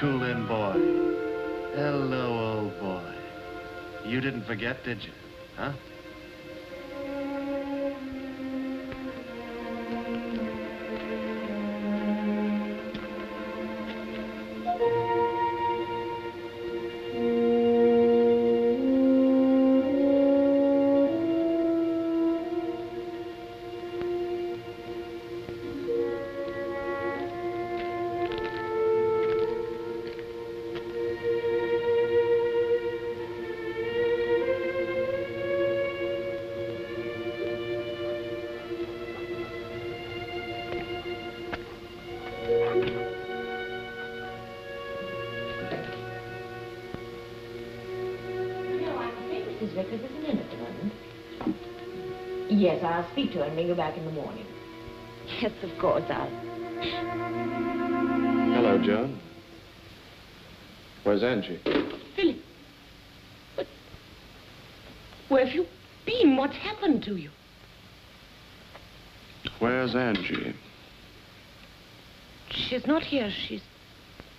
cool-in boy. Hello, old boy. You didn't forget, did you? Huh? Vickers isn't in at the moment. Yes, I'll speak to her and ring her back in the morning. Yes, of course, I'll... Hello, Joan. Where's Angie? Philip. But... where have you been? What's happened to you? Where's Angie? She's not here. She's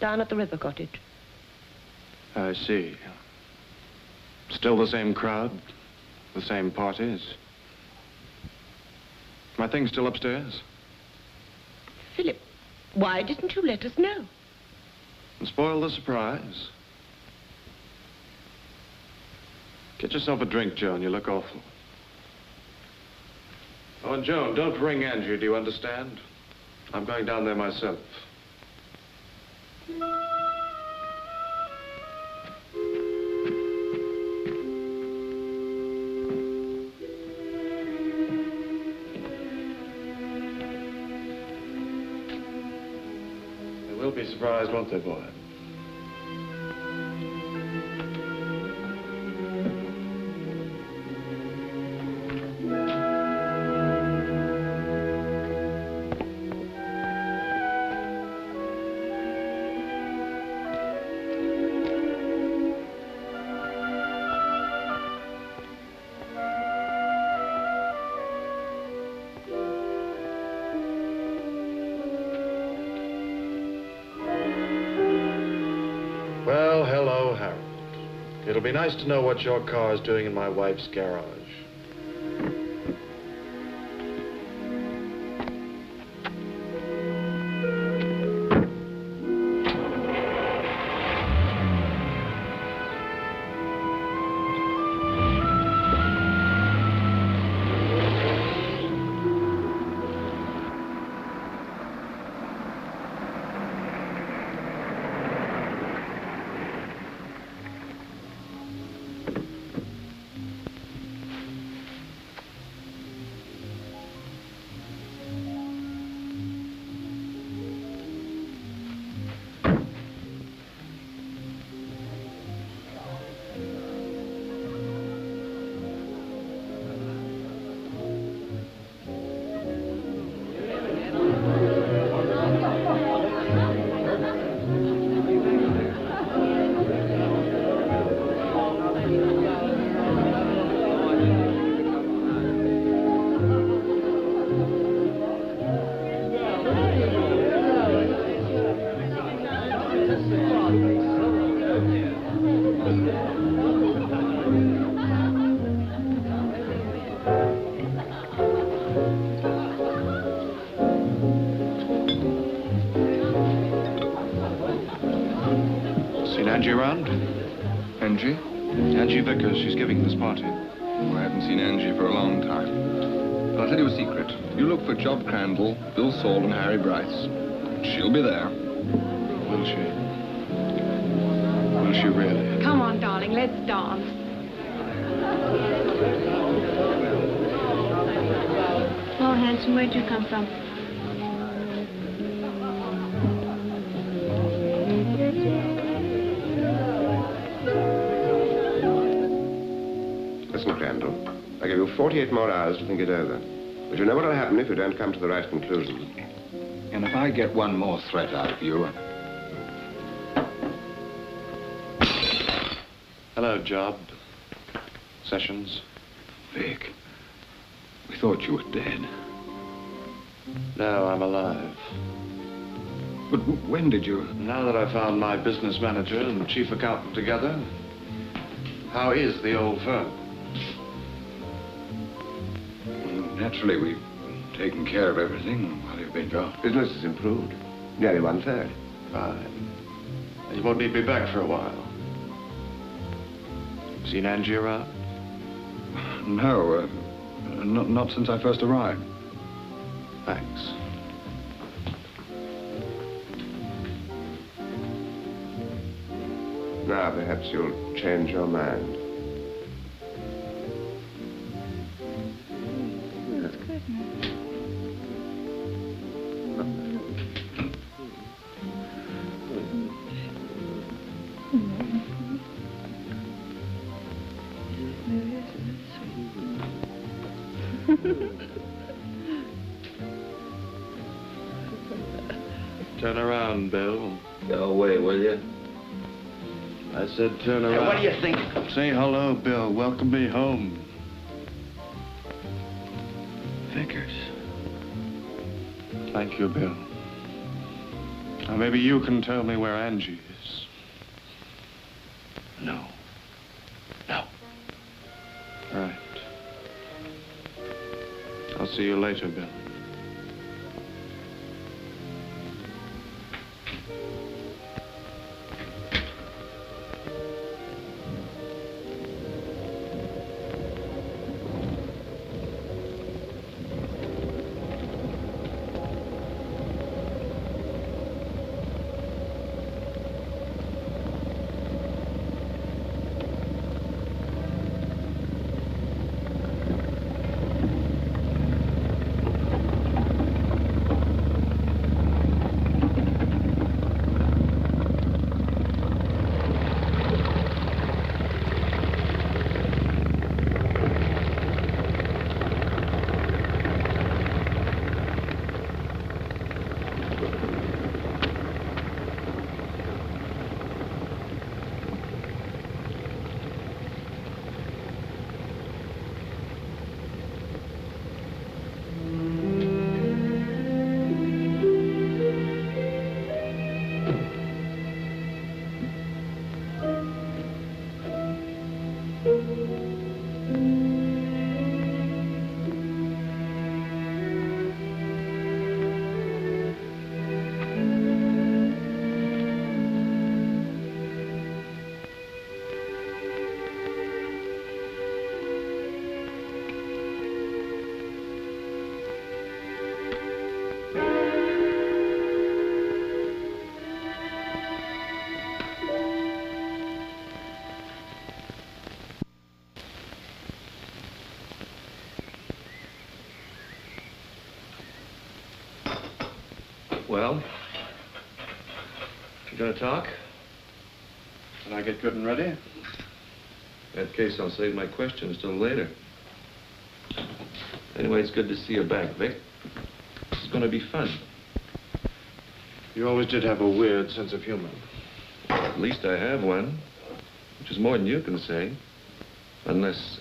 down at the river cottage. I see. Still the same crowd? The same parties? My things still upstairs? Philip, why didn't you let us know? And spoil the surprise. Get yourself a drink, Joan. You look awful. Oh, and Joan, don't ring Angie, do you understand? I'm going down there myself. They will be surprised, won't they, boy? It'll be nice to know what your car is doing in my wife's garage. Angie around? Angie? Angie Vickers. She's giving this party. Oh, I haven't seen Angie for a long time. But I'll tell you a secret. You look for Job Crandall, Bill Saul, and Harry Bryce. She'll be there. Will she? Will she really? Come on, darling, let's dance. Oh, handsome, where'd you come from? Listen, Crandall, I give you 48 more hours to think it over. But you know what'll happen if you don't come to the right conclusion. And if I get one more threat out of you... Hello, Job. Sessions. Vic, we thought you were dead. No, I'm alive. But when did you... Now that I found my business manager and chief accountant together, how is the old firm? Well, naturally, we've taken care of everything while you've been gone. Business has improved. Nearly 1/3. Fine. You won't need me back for a while. Seen Angie around? No, not since I first arrived. Thanks. Now, perhaps you'll change your mind. That's good. Turn around, Bill. Go away, will you? I said turn around. Hey, what do you think? Say hello, Bill. Welcome me home. Vickers. Thank you, Bill. Now, maybe you can tell me where Angie is. No. No. Right. I'll see you later, Bill. Well, you gonna talk? Can I get good and ready? In that case, I'll save my questions till later. Anyway, it's good to see you back, Vic. This is gonna be fun. You always did have a weird sense of humor. At least I have one, which is more than you can say. Unless...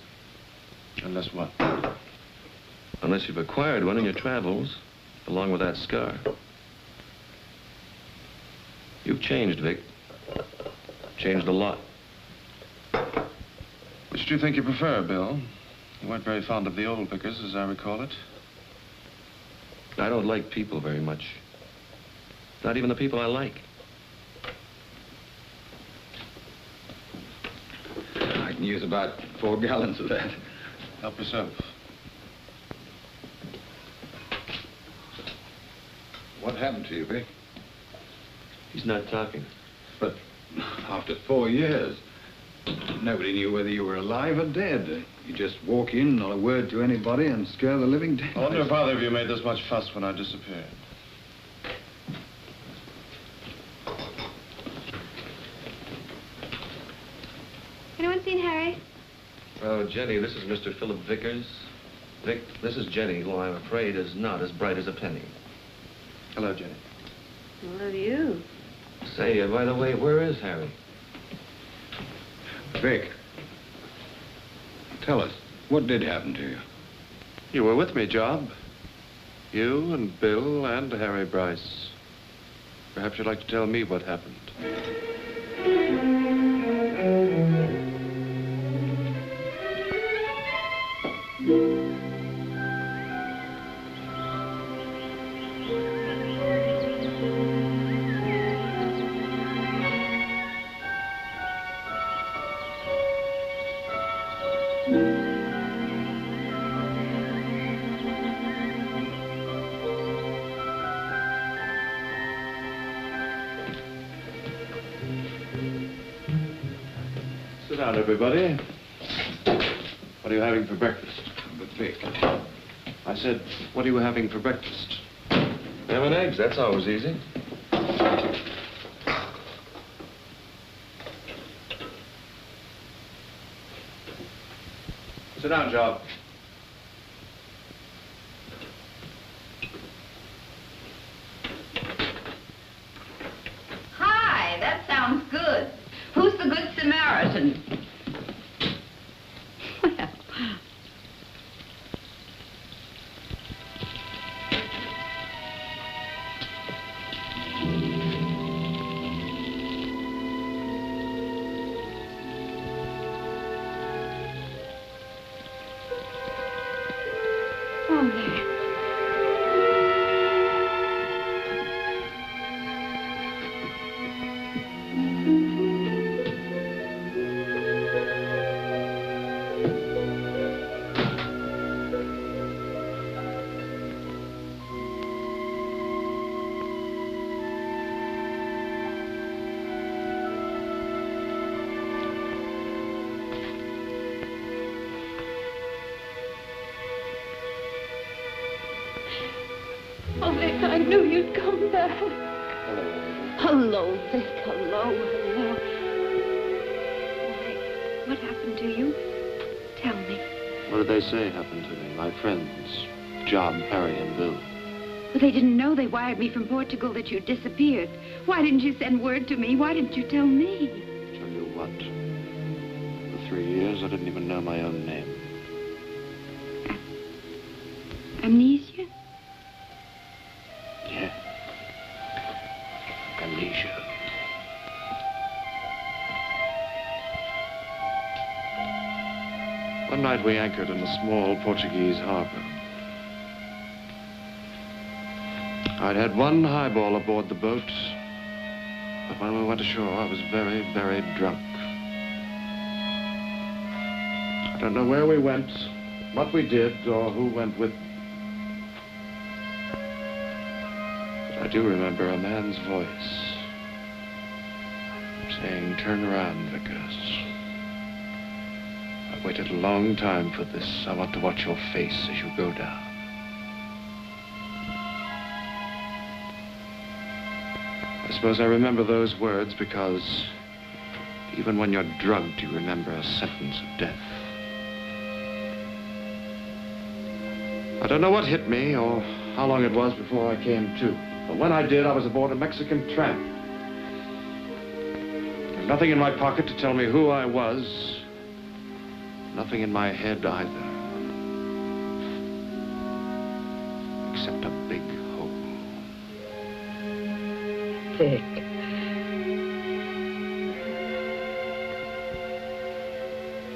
Unless what? Unless you've acquired one in your travels, along with that scar. You've changed, Vic. Changed a lot. Which do you think you prefer, Bill? You weren't very fond of the old Vickers, as I recall it. I don't like people very much. Not even the people I like. I can use about 4 gallons of that. Help yourself. What happened to you, Vic? He's not talking. But after 4 years, nobody knew whether you were alive or dead. You just walk in, not a word to anybody, and scare the living dead. I wonder if either of you made this much fuss when I disappeared. Anyone seen Harry? Oh, Jenny, this is Mr. Philip Vickers. Vic, this is Jenny, who I'm afraid is not as bright as a penny. Hello, Jenny. Hello to you. Say, by the way, where is Harry? Vic, tell us, what did happen to you? You were with me, Job. You and Bill and Harry Bryce. Perhaps you'd like to tell me what happened. Sit down, everybody. What are you having for breakfast? But Vic. I said, what are you having for breakfast? Ham and eggs, that's always easy. Sit down, Joe. Hi, that sounds good. Who's the good Samaritan? Well. Oh, there. Oh, Vic, I knew you'd come back. Hello, Vic. Hello. Oh, Vic, what happened to you? Tell me. What did they say happened to me? My friends, John, Harry, and Bill. Well, they didn't know. They wired me from Portugal that you disappeared. Why didn't you send word to me? Why didn't you tell me? Tell you what? For 3 years, I didn't even know my own name. Amnesia? Yeah. Amnesia. One night we anchored in a small Portuguese harbor. I'd had one highball aboard the boat, but when we went ashore, I was very, very drunk. I don't know where we went, what we did, or who went with me. But I do remember a man's voice saying, "Turn around, Vickers. I've waited a long time for this. I want to watch your face as you go down." I suppose I remember those words because even when you're drugged, you remember a sentence of death. I don't know what hit me or how long it was before I came to. But when I did, I was aboard a Mexican tramp. There was nothing in my pocket to tell me who I was. Nothing in my head either. Except a big hole. Vic.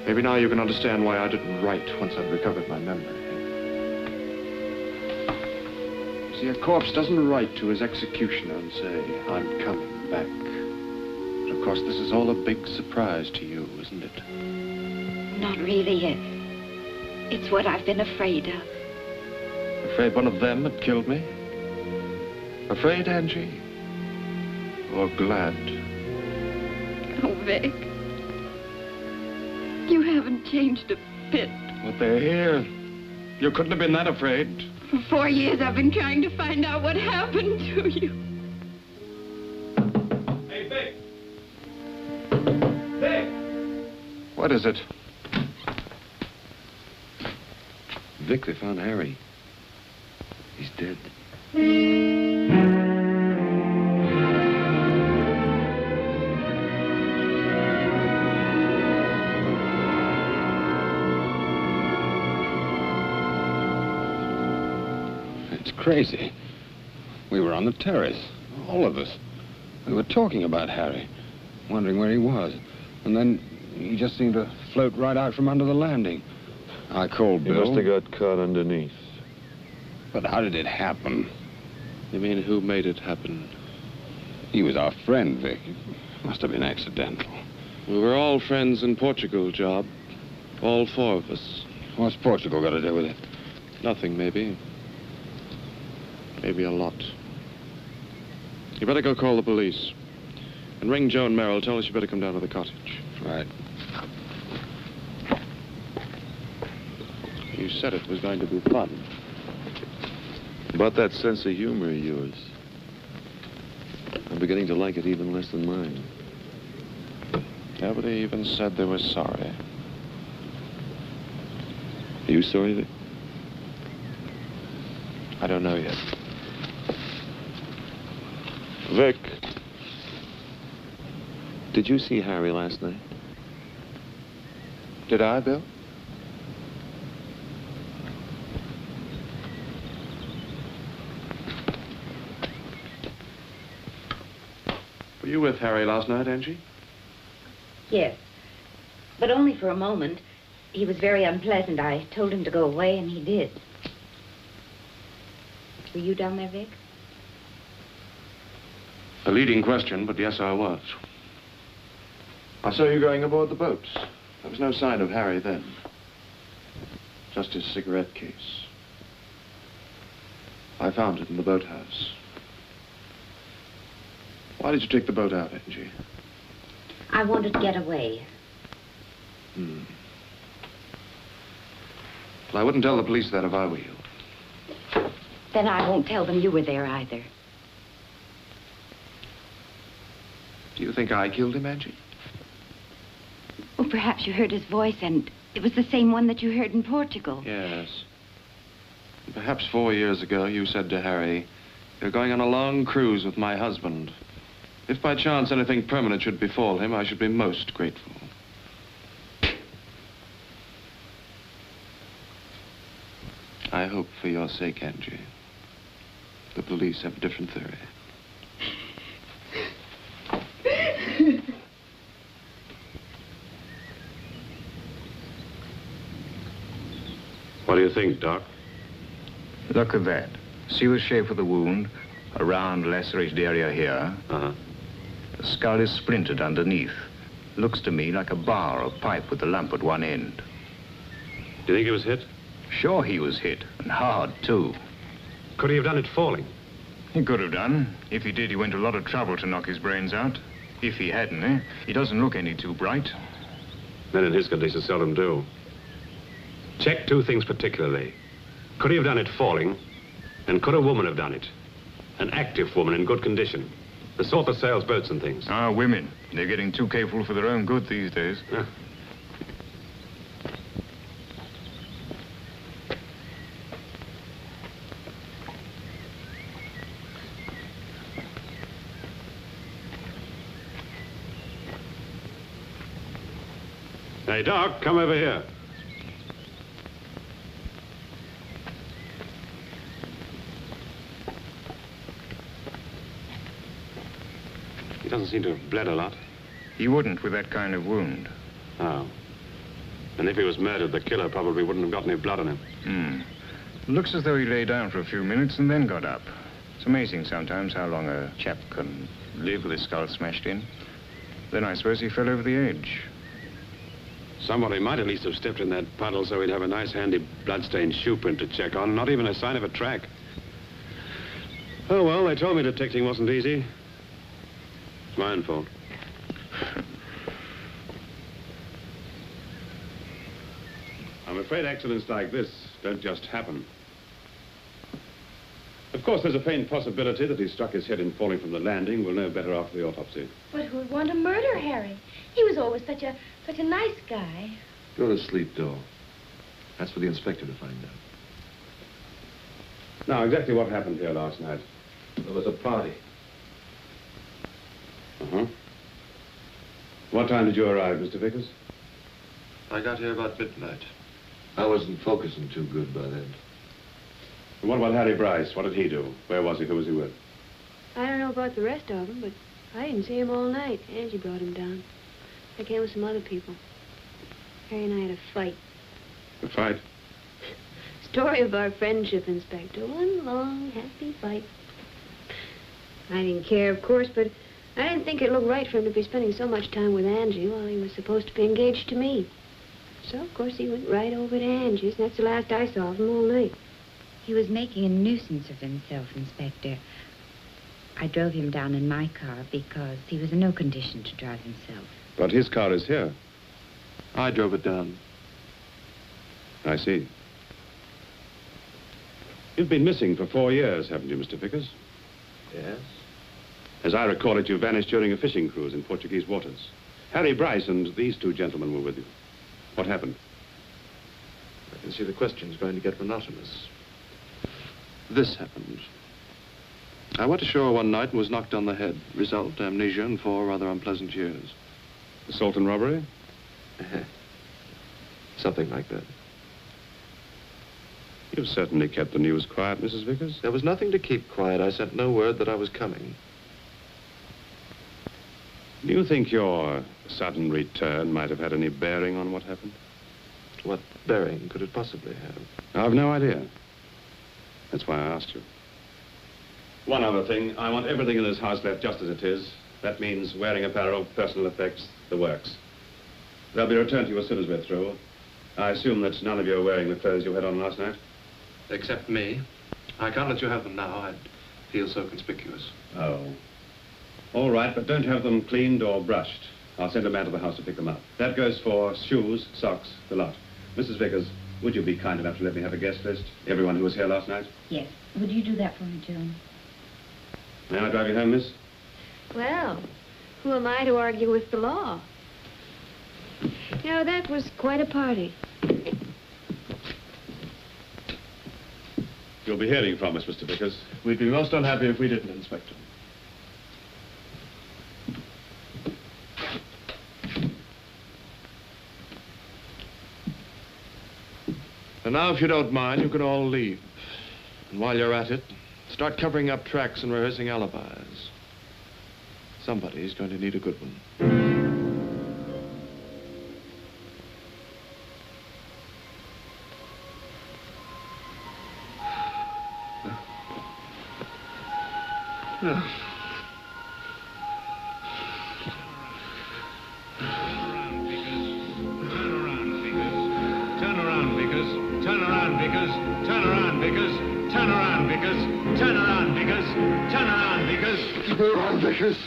Maybe now you can understand why I didn't write once I'd recovered my memory. See, a corpse doesn't write to his executioner and say, "I'm coming back." But of course, this is all a big surprise to you, isn't it? Not really. It's what I've been afraid of. Afraid one of them had killed me? Afraid, Angie? Or glad? Oh, Vic. You haven't changed a bit. But they're here. You couldn't have been that afraid. For 4 years, I've been trying to find out what happened to you. Hey, Vic! Vic! What is it? Vic, they found Harry. He's dead. It's crazy. We were on the terrace, all of us. We were talking about Harry, wondering where he was. And then he just seemed to float right out from under the landing. I called Bill. He must have got caught underneath. But how did it happen? You mean who made it happen? He was our friend, Vic. It must have been accidental. We were all friends in Portugal, Job. All four of us. What's Portugal got to do with it? Nothing, maybe. Maybe a lot. You better go call the police. And ring Joan Merrill. Tell her she better come down to the cottage. Right. You said it was going to be fun. About that sense of humor of yours. I'm beginning to like it even less than mine. Nobody even said they were sorry. Are you sorry, Vic? I don't know yet. Vic. Did you see Harry last night? Did I, Bill? Were you with Harry last night, Angie? Yes, but only for a moment. He was very unpleasant. I told him to go away, and he did. Were you down there, Vic? A leading question, but yes, I was. I saw you going aboard the boat. There was no sign of Harry then. Just his cigarette case. I found it in the boathouse. Why did you take the boat out, Angie? I wanted to get away. Well, I wouldn't tell the police that if I were you. Then I won't tell them you were there either. Do you think I killed him, Angie? Oh, perhaps you heard his voice, and it was the same one that you heard in Portugal. Yes. Perhaps 4 years ago, you said to Harry, "You're going on a long cruise with my husband. If by chance anything permanent should befall him, I should be most grateful." I hope for your sake, Angie, the police have a different theory. What do you think, Doc? Look at that. See the shape of the wound? A round lacerated area here. Uh-huh. The skull is splintered underneath. Looks to me like a bar or pipe with a lump at one end. Do you think he was hit? Sure he was hit, and hard, too. Could he have done it falling? He could have done. If he did, he went to a lot of trouble to knock his brains out. If he hadn't, he doesn't look any too bright. Men in his condition seldom do. Check two things particularly. Could he have done it falling? And could a woman have done it? An active woman in good condition. The sort that sails boats and things. Ah, women. They're getting too capable for their own good these days. Huh. Hey, Doc, come over here. He doesn't seem to have bled a lot. He wouldn't with that kind of wound. Oh. And if he was murdered, the killer probably wouldn't have got any blood on him. Looks as though he lay down for a few minutes and then got up. It's amazing sometimes how long a chap can live with his skull smashed in. Then I suppose he fell over the edge. Somebody might at least have stepped in that puddle so we'd have a nice handy bloodstained shoe print to check on. Not even a sign of a track. Oh, well, they told me detecting wasn't easy. It's my own fault. I'm afraid accidents like this don't just happen. Of course, there's a faint possibility that he struck his head in falling from the landing. We'll know better after the autopsy. But who'd want to murder Harry? He was always such a nice guy. Go to sleep, doll. That's for the inspector to find out. Now, exactly what happened here last night? There was a party. Uh-huh. What time did you arrive, Mr. Vickers? I got here about midnight. I wasn't focusing too good by then. And what about Harry Bryce? What did he do? Where was he? Who was he with? I don't know about the rest of them, but I didn't see him all night. Angie brought him down. I came with some other people. Harry and I had a fight. A fight? Story of our friendship, Inspector. One long, happy fight. I didn't care, of course, but I didn't think it looked right for him to be spending so much time with Angie while he was supposed to be engaged to me. So, of course, he went right over to Angie's, and that's the last I saw of him all night. He was making a nuisance of himself, Inspector. I drove him down in my car because he was in no condition to drive himself. But his car is here. I drove it down. I see. You've been missing for 4 years, haven't you, Mr. Vickers? Yes? As I recall it, you vanished during a fishing cruise in Portuguese waters. Harry Bryce and these 2 gentlemen were with you. What happened? I can see the question's going to get monotonous. This happened. I went ashore one night and was knocked on the head. Result, amnesia and 4 rather unpleasant years. Assault and robbery? Something like that. You've certainly kept the news quiet, Mrs. Vickers. There was nothing to keep quiet. I sent no word that I was coming. Do you think your sudden return might have had any bearing on what happened? What bearing could it possibly have? I've no idea. That's why I asked you. One other thing. I want everything in this house left just as it is. That means wearing apparel, personal effects, the works. They'll be returned to you as soon as we're through. I assume that none of you are wearing the clothes you had on last night? Except me. I can't let you have them now. I'd feel so conspicuous. Oh. All right, but don't have them cleaned or brushed. I'll send a man to the house to pick them up. That goes for shoes, socks, the lot. Mrs. Vickers, would you be kind enough to let me have a guest list? Everyone who was here last night? Yes. Would you do that for me, Joan? May I drive you home, miss? Well, who am I to argue with the law? You know, that was quite a party. You'll be hearing from us, Mr. Vickers. We'd be most unhappy if we didn't, Inspector. And now, if you don't mind, you can all leave. And while you're at it, start covering up tracks and rehearsing alibis. Somebody's going to need a good one. Vickers.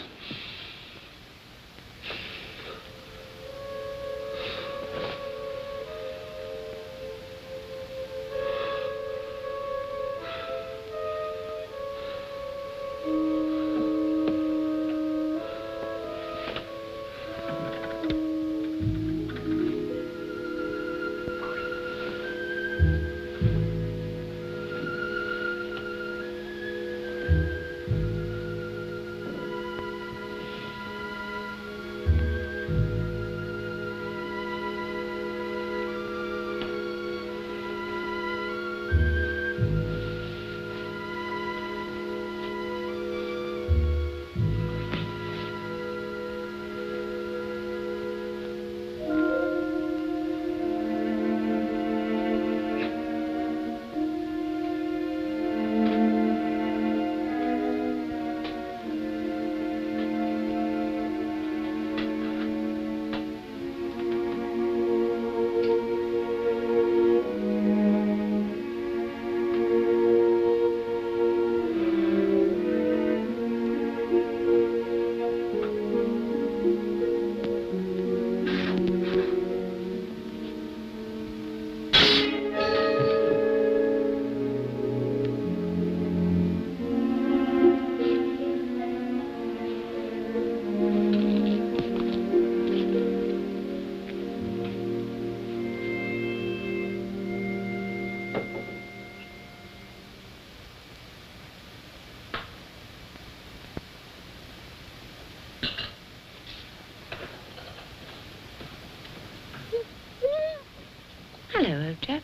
Hello, old chap.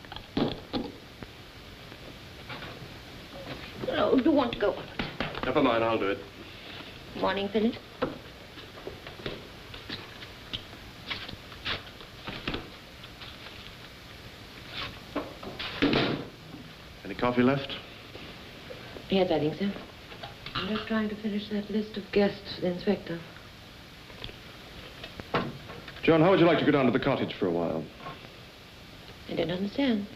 No, do you want to go? Never mind, I'll do it. Morning, Phyllis. coffee left? Yes, I think so. I'm just trying to finish that list of guests for the inspector. Joan, how would you like to go down to the cottage for a while? I don't understand.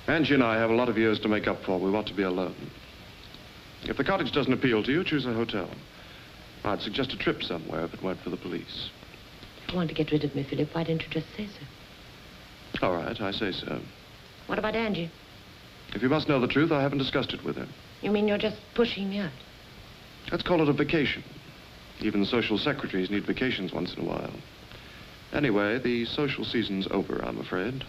Angie and I have a lot of years to make up for. We want to be alone. If the cottage doesn't appeal to you, choose a hotel. I'd suggest a trip somewhere if it weren't for the police. If you want to get rid of me, Philip, why didn't you just say so? All right, I say so. What about Angie? If you must know the truth, I haven't discussed it with her. You mean you're just pushing me out? Let's call it a vacation. Even social secretaries need vacations once in a while. Anyway, the social season's over, I'm afraid.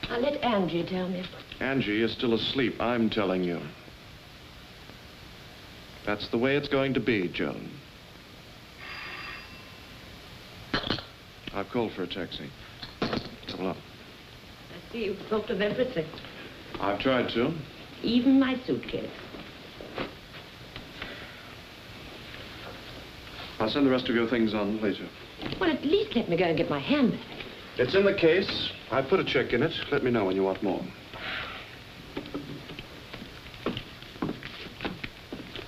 I'll let Angie tell me. Angie is still asleep, I'm telling you. That's the way it's going to be, Joan. I've called for a taxi. Come along. I see you've thought of everything. I've tried to. Even my suitcase. I'll send the rest of your things on later. Well, at least let me go and get my handbag. It's in the case. I put a check in it. Let me know when you want more.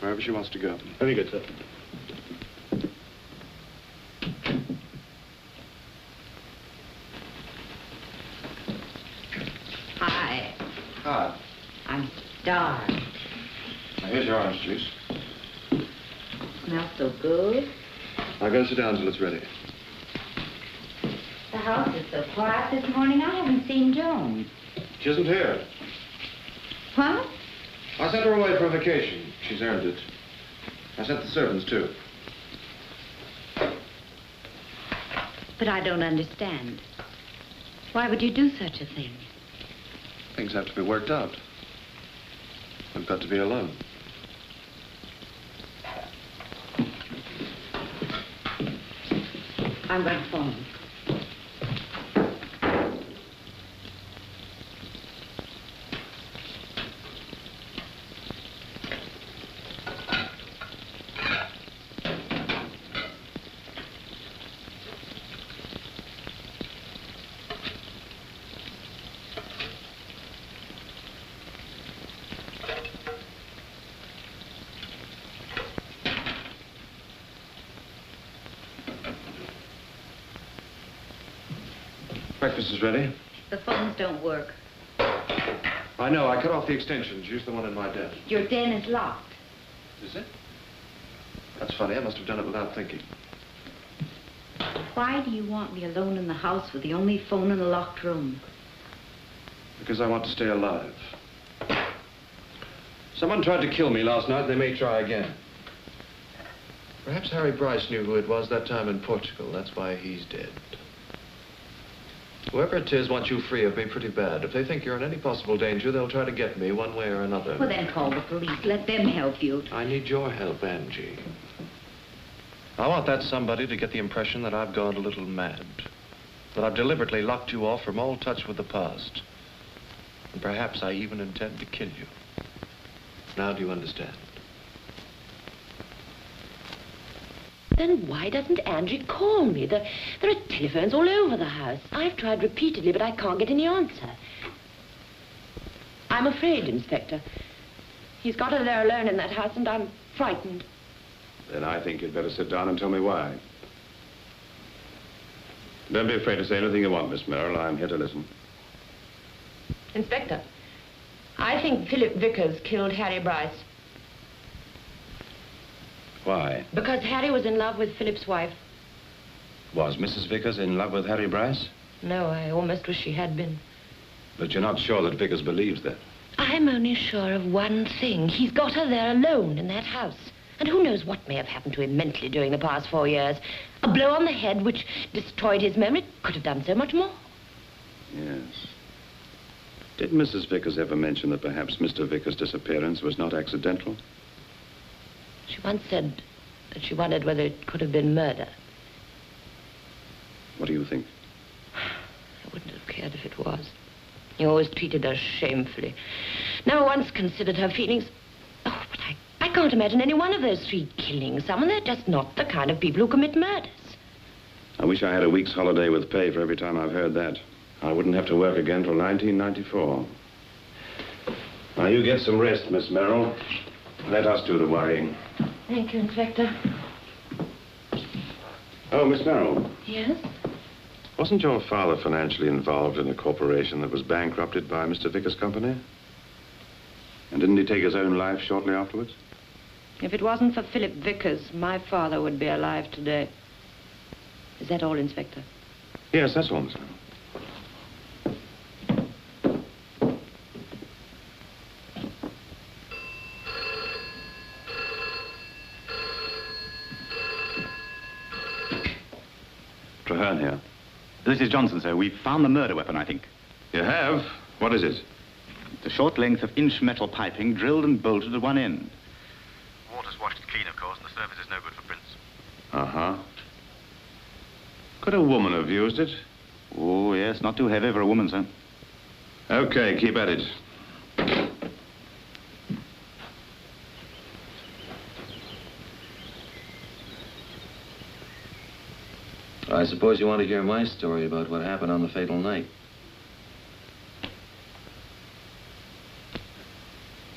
Wherever she wants to go. Very good, sir. Hi. Hi. I'm starved. Now, here's your orange juice. Smells so good. Now go sit down till it's ready. The house is so quiet this morning, I haven't seen Joan. She isn't here. What? I sent her away for a vacation. She's earned it. I sent the servants, too. But I don't understand. Why would you do such a thing? Things have to be worked out. I've got to be alone. I'm going to phone. Breakfast is ready. The phones don't work. I know. I cut off the extensions. Use the one in my desk. Your den is locked. Is it? That's funny. I must have done it without thinking. Why do you want me alone in the house with the only phone in the locked room? Because I want to stay alive. Someone tried to kill me last night. They may try again. Perhaps Harry Bryce knew who it was that time in Portugal. That's why he's dead. Whoever it is wants you free of me pretty bad. If they think you're in any possible danger, they'll try to get me one way or another. Well, then call the police. Let them help you. I need your help, Angie. I want that somebody to get the impression that I've gone a little mad. That I've deliberately locked you off from all touch with the past. And perhaps I even intend to kill you. Now do you understand? Then why doesn't Angie call me? There are telephones all over the house. I've tried repeatedly, but I can't get any answer. I'm afraid, Inspector. He's got her there alone in that house, and I'm frightened. Then I think you'd better sit down and tell me why. Don't be afraid to say anything you want, Miss Merrill. I'm here to listen. Inspector, I think Philip Vickers killed Harry Bryce. Why? Because Harry was in love with Philip's wife. Was Mrs. Vickers in love with Harry Bryce? No, I almost wish she had been. But you're not sure that Vickers believes that? I'm only sure of one thing. He's got her there alone in that house. And who knows what may have happened to him mentally during the past 4 years. A blow on the head which destroyed his memory could have done so much more. Yes. Did Mrs. Vickers ever mention that perhaps Mr. Vickers' disappearance was not accidental? She once said that she wondered whether it could have been murder. What do you think? I wouldn't have cared if it was. He always treated her shamefully. Never once considered her feelings. Oh, but I can't imagine any one of those three killing someone. They're just not the kind of people who commit murders. I wish I had a week's holiday with pay for every time I've heard that. I wouldn't have to work again till 1994. Now, you get some rest, Miss Merrill. Let us do the worrying. Thank you, Inspector. Oh, Miss Merrill. Yes? Wasn't your father financially involved in a corporation that was bankrupted by Mr. Vickers' company? And didn't he take his own life shortly afterwards? If it wasn't for Philip Vickers, my father would be alive today. Is that all, Inspector? Yes, that's all, Miss Merrill. Treherne here. This is Johnson, sir. We've found the murder weapon, I think. You have? What is it? It's a short length of inch metal piping drilled and bolted at one end. Water's washed it clean, of course, and the surface is no good for prints. Uh-huh. Could a woman have used it? Oh, yes, not too heavy for a woman, sir. Okay, keep at it. I suppose you want to hear my story about what happened on the fatal night.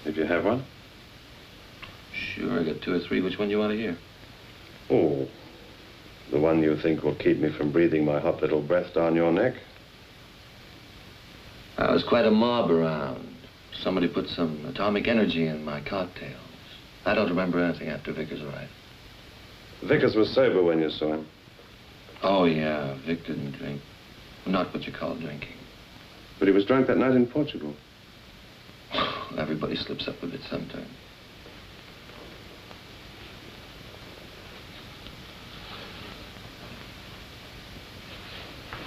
If you have one. Sure, I got 2 or 3. Which one do you want to hear? Oh, the one you think will keep me from breathing my hot little breath down your neck? There was quite a mob around. Somebody put some atomic energy in my cocktails. I don't remember anything after Vickers arrived. Vickers was sober when you saw him. Oh, yeah, Vic didn't drink. Not what you call drinking. But he was drunk that night in Portugal. Everybody slips up a bit sometimes.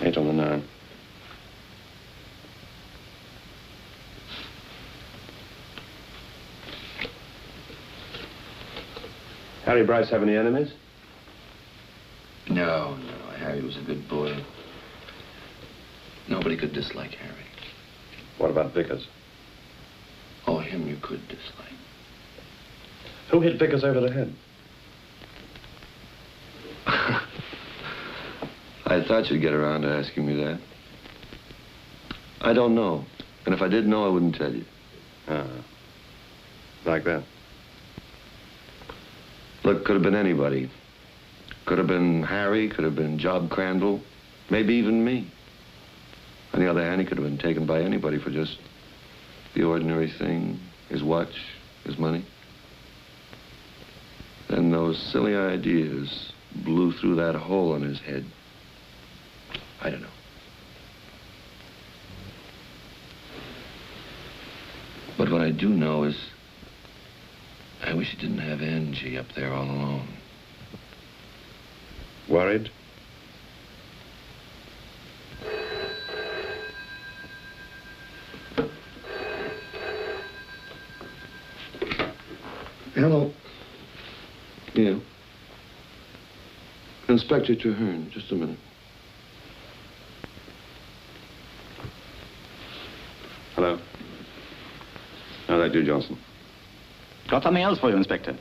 Eight on the 9. Harry Bryce have any enemies? No. Harry was a good boy. Nobody could dislike Harry. What about Vickers? Oh, him you could dislike. Who hit Vickers over the head? I thought you'd get around to asking me that. I don't know. And if I did know, I wouldn't tell you. Ah. Like that? Look, could have been anybody. Could have been Harry, could have been Job Crandall, maybe even me. On the other hand, he could have been taken by anybody for just the ordinary thing, his watch, his money. Then those silly ideas blew through that hole in his head. I don't know. But what I do know is I wish he didn't have Angie up there all alone. Worried? Hello. Yeah. Inspector Treherne, just a minute. Hello. How'd I do, Johnson? Got something else for you, Inspector.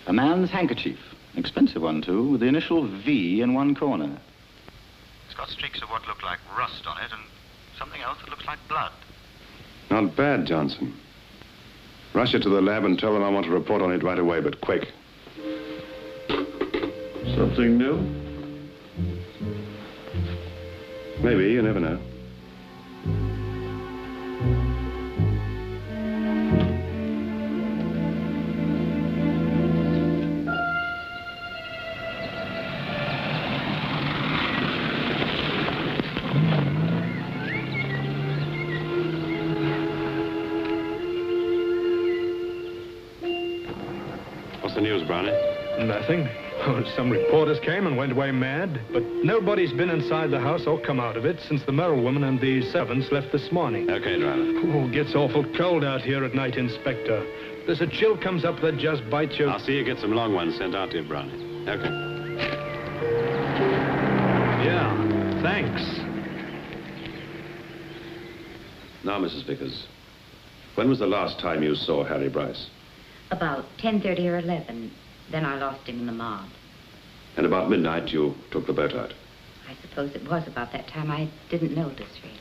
A man's handkerchief. An expensive one, too, with the initial V in one corner. It's got streaks of what look like rust on it and something else that looks like blood. Not bad, Johnson. Rush it to the lab and tell them I want to report on it right away, but quick. Something new? Maybe, you never know. What's the news, Brownie? Nothing. Oh, some reporters came and went away mad, but nobody's been inside the house or come out of it since the Merrill woman and the servants left this morning. Okay, driver. Oh, it gets awful cold out here at night, Inspector. There's a chill comes up that just bites you. I'll see you get some long ones sent out to you, Brownie. Okay. Yeah, thanks. Now, Mrs. Vickers, when was the last time you saw Harry Bryce? About 10:30 or 11. Then I lost him in the mob. And about midnight, you took the boat out? I suppose it was about that time. I didn't notice, really.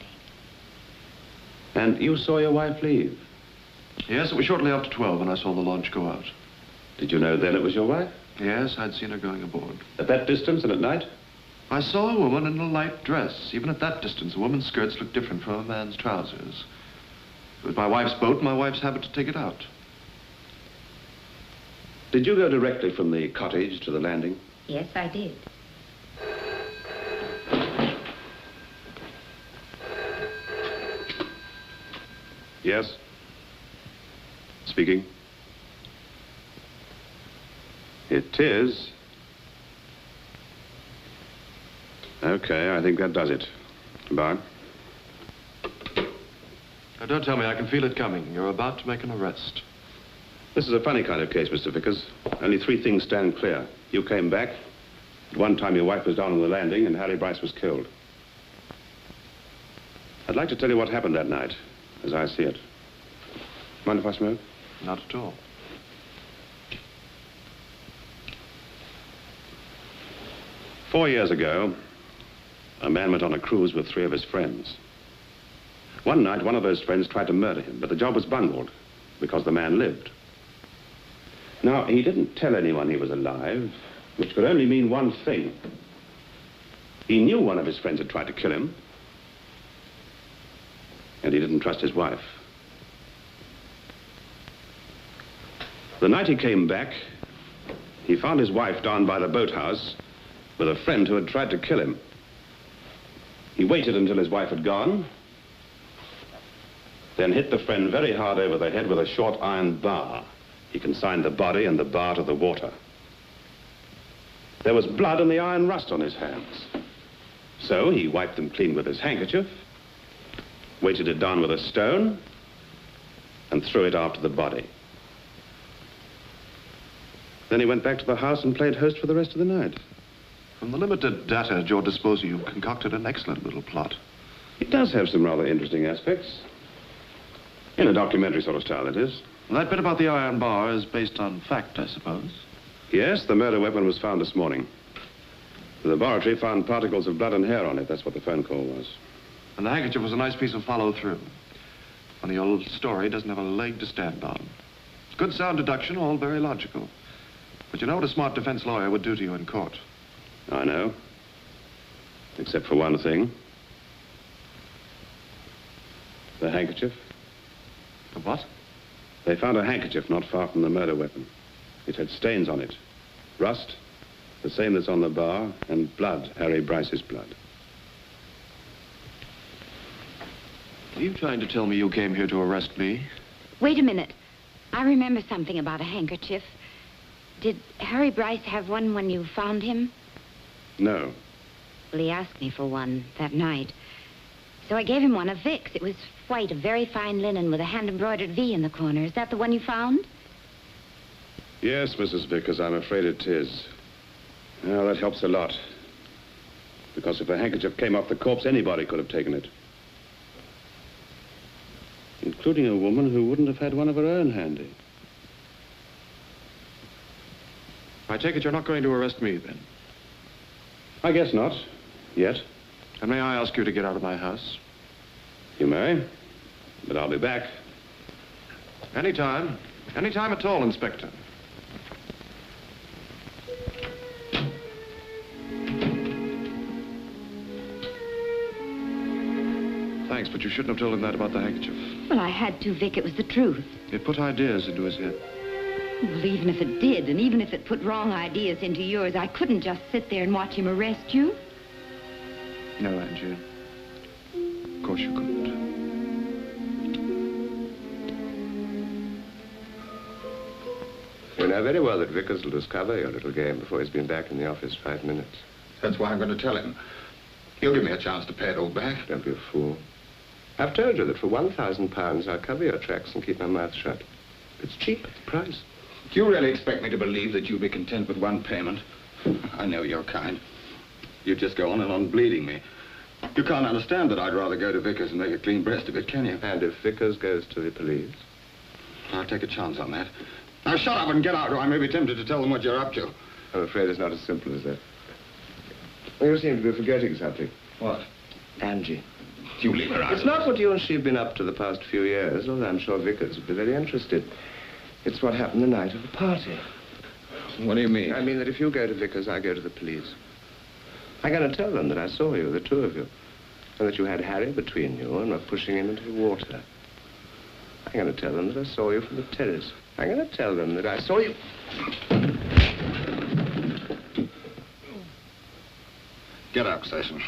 And you saw your wife leave? Yes, it was shortly after 12 when I saw the launch go out. Did you know then it was your wife? Yes, I'd seen her going aboard. At that distance and at night? I saw a woman in a light dress. Even at that distance, a woman's skirts looked different from a man's trousers. It was my wife's boat and my wife's habit to take it out. Did you go directly from the cottage to the landing? Yes, I did. Yes. Speaking. It is. Okay, I think that does it. Goodbye. Now, don't tell me. I can feel it coming. You're about to make an arrest. This is a funny kind of case, Mr. Vickers. Only 3 things stand clear. You came back. At one time, your wife was down on the landing, and Harry Bryce was killed. I'd like to tell you what happened that night, as I see it. Mind if I smoke? Not at all. Four years ago, a man went on a cruise with 3 of his friends. One night, one of those friends tried to murder him, but the job was bungled because the man lived. Now, he didn't tell anyone he was alive, which could only mean one thing. He knew one of his friends had tried to kill him, and he didn't trust his wife. The night he came back, he found his wife down by the boathouse with a friend who had tried to kill him. He waited until his wife had gone, then hit the friend very hard over the head with a short iron bar. He consigned the body and the bar to the water. There was blood and the iron rust on his hands. So he wiped them clean with his handkerchief, weighted it down with a stone, and threw it after the body. Then he went back to the house and played host for the rest of the night. From the limited data at your disposal, you've concocted an excellent little plot. It does have some rather interesting aspects. In a documentary sort of style, it is. That bit about the iron bar is based on fact, I suppose. Yes, the murder weapon was found this morning. The laboratory found particles of blood and hair on it. That's what the phone call was. And the handkerchief was a nice piece of follow-through. Funny old story doesn't have a leg to stand on. Good sound deduction, all very logical. But you know what a smart defense lawyer would do to you in court? I know. Except for one thing. The handkerchief. The what? They found a handkerchief not far from the murder weapon. It had stains on it. Rust, the same that's on the bar, and blood, Harry Bryce's blood. Are you trying to tell me you came here to arrest me? Wait a minute. I remember something about a handkerchief. Did Harry Bryce have one when you found him? No. Well, he asked me for one that night. So I gave him one of Vic's. It was white, a very fine linen with a hand-embroidered V in the corner. Is that the one you found? Yes, Mrs. Vickers, I'm afraid it is. Well, that helps a lot. Because if the handkerchief came off the corpse, anybody could have taken it. Including a woman who wouldn't have had one of her own handy. I take it you're not going to arrest me, then? I guess not. Yet. And may I ask you to get out of my house? You may. But I'll be back. Anytime. Anytime at all, Inspector. Thanks, but you shouldn't have told him that about the handkerchief. Well, I had to, Vic. It was the truth. It put ideas into his head. Well, even if it did, and even if it put wrong ideas into yours, I couldn't just sit there and watch him arrest you. No, Angie. Of course you couldn't. You know very well that Vickers will discover your little game before he's been back in the office 5 minutes. That's why I'm going to tell him. He'll give me a chance to pay it all back. Don't be a fool. I've told you that for £1,000 I'll cover your tracks and keep my mouth shut. It's cheap at the price. Do you really expect me to believe that you'll be content with one payment? I know you're kind. You just go on and on bleeding me. You can't understand that I'd rather go to Vickers and make a clean breast of it, can you? And if Vickers goes to the police? I'll take a chance on that. Now shut up and get out, or I may be tempted to tell them what you're up to. I'm afraid it's not as simple as that. You seem to be forgetting something. What? Angie. You leave her out. It's not what you and she have been up to the past few years, although I'm sure Vickers would be very interested. It's what happened the night of the party. What do you mean? I mean that if you go to Vickers, I go to the police. I'm going to tell them that I saw you, the two of you, and that you had Harry between you and were pushing him into the water. I'm going to tell them that I saw you from the terrace. I'm going to tell them that I saw you... Get up, Sessions.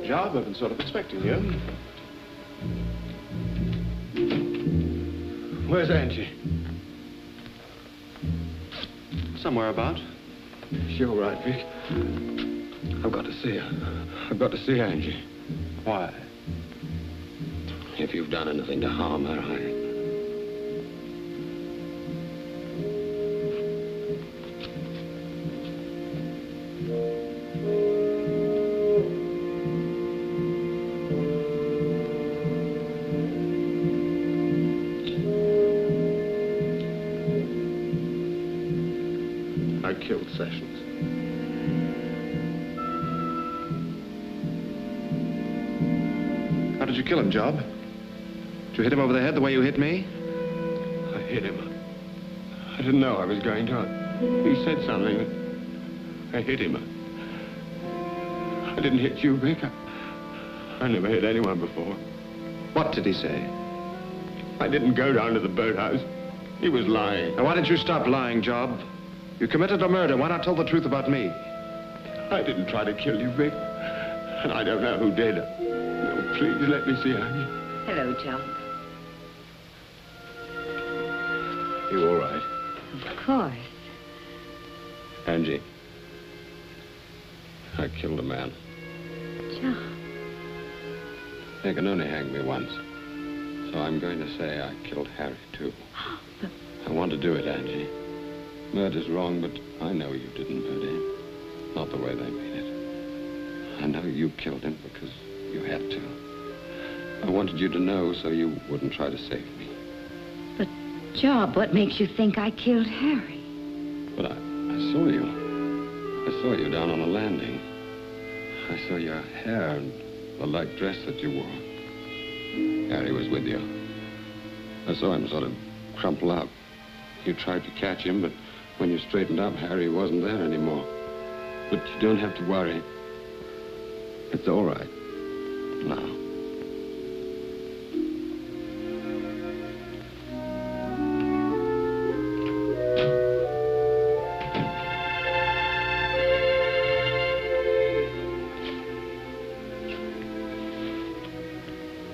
Job, I've been sort of expecting you. Where's Angie? Somewhere about. You're right, Vic. I've got to see her. I've got to see Angie. Why? If you've done anything to harm her, I killed Sessions. How did you kill him, Job? Did you hit him over the head the way you hit me? I hit him. I didn't know I was going to. He said something. I hit him. I didn't hit you, Vic. I never hit anyone before. What did he say? I didn't go down to the boathouse. He was lying. Now, why didn't you stop lying, Job? You committed a murder. Why not tell the truth about me? I didn't try to kill you, Vic. And I don't know who did. Oh, please, let me see Angie. Hello, Joe. You all right? Of course. Angie, I killed a man. Joe. They can only hang me once. So I'm going to say I killed Harry, too. I want to do it, Angie. Murder's wrong, but I know you didn't murder him. Not the way they mean it. I know you killed him because you had to. I wanted you to know so you wouldn't try to save me. But, Job, what makes you think I killed Harry? But I saw you. I saw you down on the landing. I saw your hair and the light dress that you wore. Harry was with you. I saw him sort of crumple up. You tried to catch him, but when you straightened up, Harry wasn't there anymore. But you don't have to worry. It's all right. Now.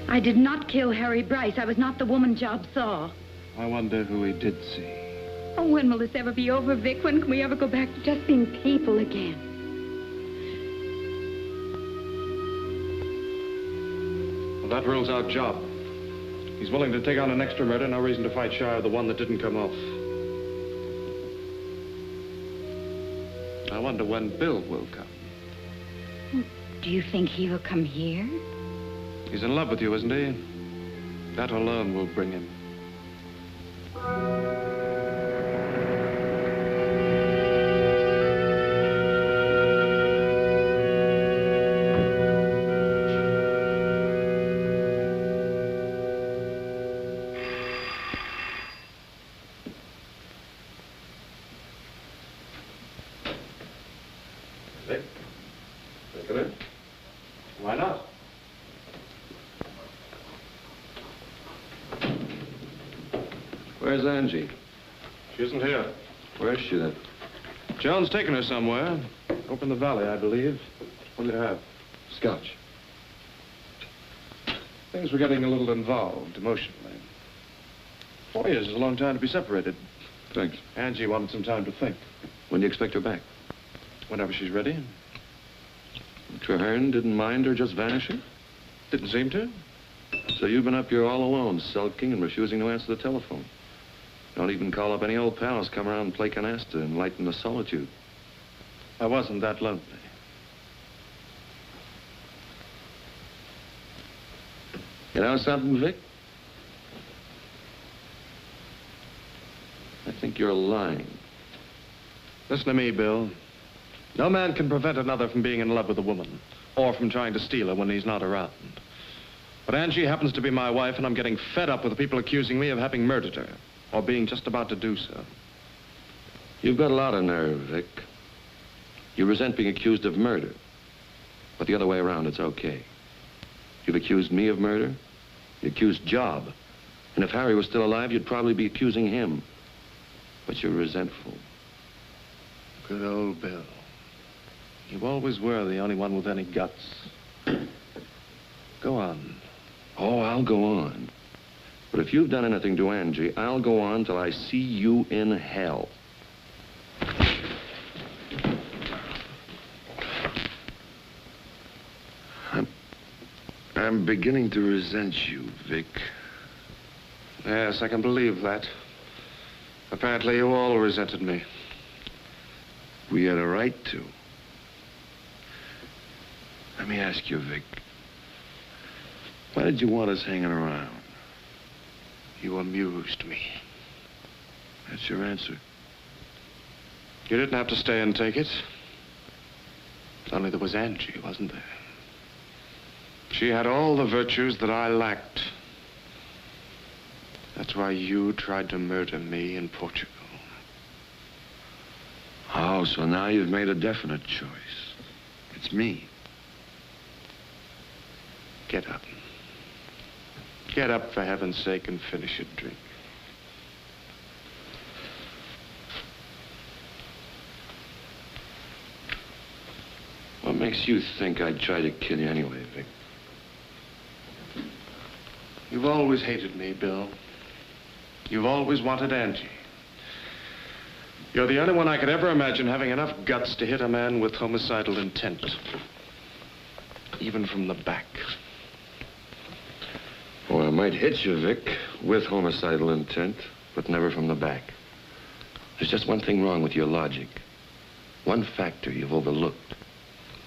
I did not kill Harry Bryce. I was not the woman Job saw. I wonder who he did see. Oh, when will this ever be over, Vic? When can we ever go back to just being people again? Well, that rules out Job. He's willing to take on an extra murder. No reason to fight shy of the one that didn't come off. I wonder when Bill will come. Do you think he will come here? He's in love with you, isn't he? That alone will bring him. Come in. Why not? Where's Angie? She isn't here. Where's she then? Joan's taken her somewhere. Up in the valley, I believe. What do you have? Scotch. Things were getting a little involved emotionally. 4 years is a long time to be separated. Thanks. Angie wanted some time to think. When do you expect her back? Whenever she's ready. Treherne didn't mind her just vanishing? Didn't seem to. So you've been up here all alone, sulking and refusing to answer the telephone. Don't even call up any old pals, come around and play canasta and lighten the solitude. I wasn't that lonely. You know something, Vic? I think you're lying. Listen to me, Bill. No man can prevent another from being in love with a woman or from trying to steal her when he's not around. But Angie happens to be my wife, and I'm getting fed up with the people accusing me of having murdered her or being just about to do so. You've got a lot of nerve, Vic. You resent being accused of murder. But the other way around, it's okay. You've accused me of murder. You accused Job. And if Harry was still alive, you'd probably be accusing him. But you're resentful. Good old Bill. You always were the only one with any guts. Go on. Oh, I'll go on. But if you've done anything to Angie, I'll go on till I see you in hell. I'm beginning to resent you, Vic. Yes, I can believe that. Apparently you all resented me. We had a right to. Let me ask you, Vic. Why did you want us hanging around? You amused me. That's your answer. You didn't have to stay and take it. Only there was Angie, wasn't there? She had all the virtues that I lacked. That's why you tried to murder me in Portugal. Oh, so now you've made a definite choice. It's me. Get up. Get up, for heaven's sake, and finish your drink. What makes you think I'd try to kill you anyway, Vic? You've always hated me, Bill. You've always wanted Angie. You're the only one I could ever imagine having enough guts to hit a man with homicidal intent. Even from the back. Well, I might hit you, Vic, with homicidal intent, but never from the back. There's just one thing wrong with your logic. One factor you've overlooked.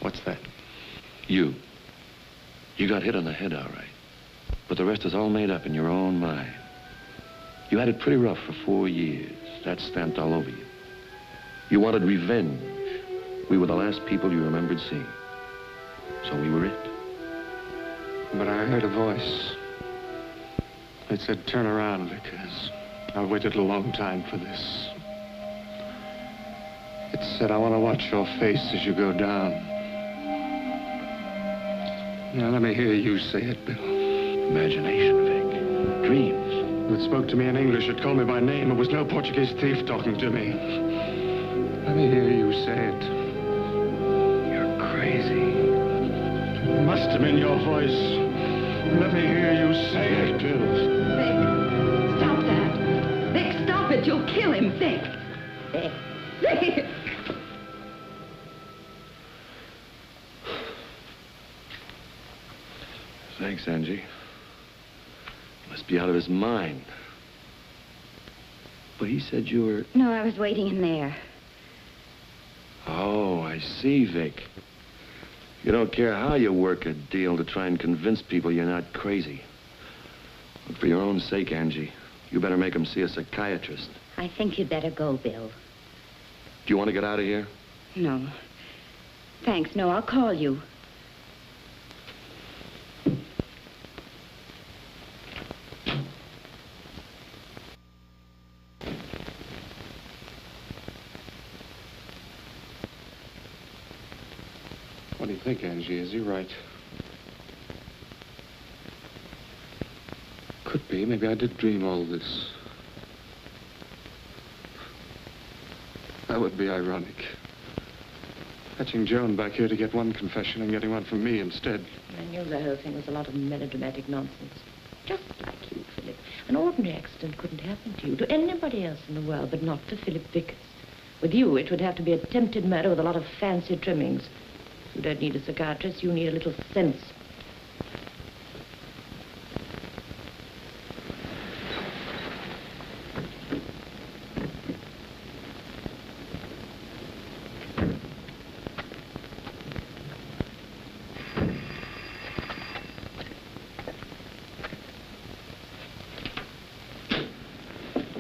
What's that? You. You got hit on the head, all right. But the rest is all made up in your own mind. You had it pretty rough for 4 years. That's stamped all over you. You wanted revenge. We were the last people you remembered seeing. So we were it. But I heard a voice. It said, turn around, Vickers. I've waited a long time for this. It said, I want to watch your face as you go down. Now, let me hear you say it, Bill. Imagination, Vic. Dreams. It spoke to me in English. It called me by name. It was no Portuguese thief talking to me. Let me hear you say it. You're crazy. It must have been your voice. Let me hear you say it, Bill. Vic, stop that. Vic, stop it. You'll kill him, Vic. Vic. Vic. Thanks, Angie. Must be out of his mind. But he said you were... No, I was waiting in there. Oh, I see, Vic. You don't care how you work a deal to try and convince people you're not crazy. But for your own sake, Angie, you better make them see a psychiatrist. I think you'd better go, Bill. Do you want to get out of here? No. Thanks. No, I'll call you. What do you think, Angie? Is he right? Could be. Maybe I did dream all this. That would be ironic. Fetching Joan back here to get one confession and getting one from me instead. I knew the whole thing was a lot of melodramatic nonsense. Just like you, Philip. An ordinary accident couldn't happen to you, to anybody else in the world, but not to Philip Vickers. With you, it would have to be attempted murder with a lot of fancy trimmings. You don't need a psychiatrist, you need a little sense.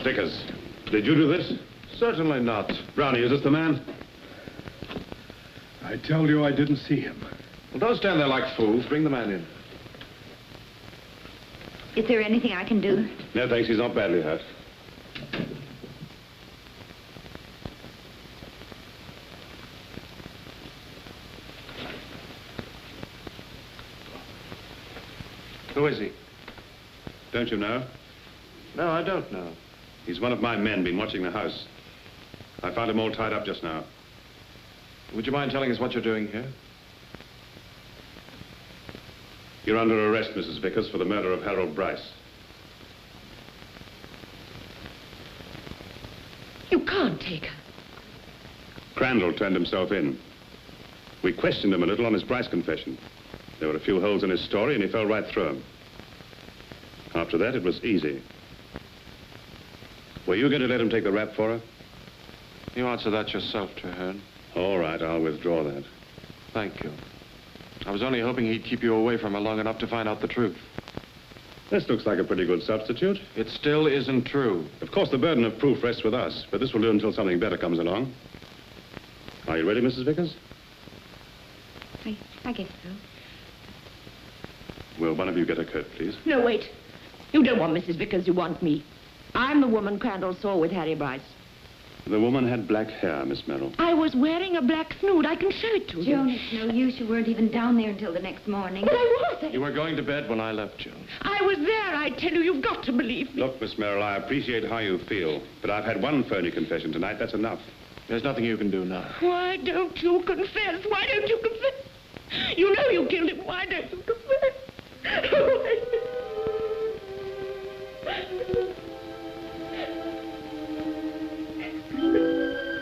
Vickers, did you do this? Certainly not. Brownie, is this the man? I tell you I didn't see him. Well, don't stand there like fools. Bring the man in. Is there anything I can do? No, thanks. He's not badly hurt. Who is he? Don't you know? No, I don't know. He's one of my men, been watching the house. I found him all tied up just now. Would you mind telling us what you're doing here? You're under arrest, Mrs. Vickers, for the murder of Harold Bryce. You can't take her. Crandall turned himself in. We questioned him a little on his Bryce confession. There were a few holes in his story, and he fell right through them. After that, it was easy. Were you going to let him take the rap for her? You answer that yourself, Treherne. All right, I'll withdraw that. Thank you. I was only hoping he'd keep you away from her long enough to find out the truth. This looks like a pretty good substitute. It still isn't true. Of course, the burden of proof rests with us, but this will do until something better comes along. Are you ready, Mrs. Vickers? I guess so. Will one of you get a coat, please? No, wait. You don't want Mrs. Vickers, you want me. I'm the woman Crandall saw with Harry Bryce. The woman had black hair, Miss Merrill. I was wearing a black snood. I can show it to you. Joan, it's no use. You weren't even down there until the next morning. But I was. You were going to bed when I left, Joan. I was there. I tell you, you've got to believe me. Look, Miss Merrill, I appreciate how you feel, but I've had one phony confession tonight. That's enough. There's nothing you can do now. Why don't you confess? Why don't you confess? You know you killed him. Why don't you confess?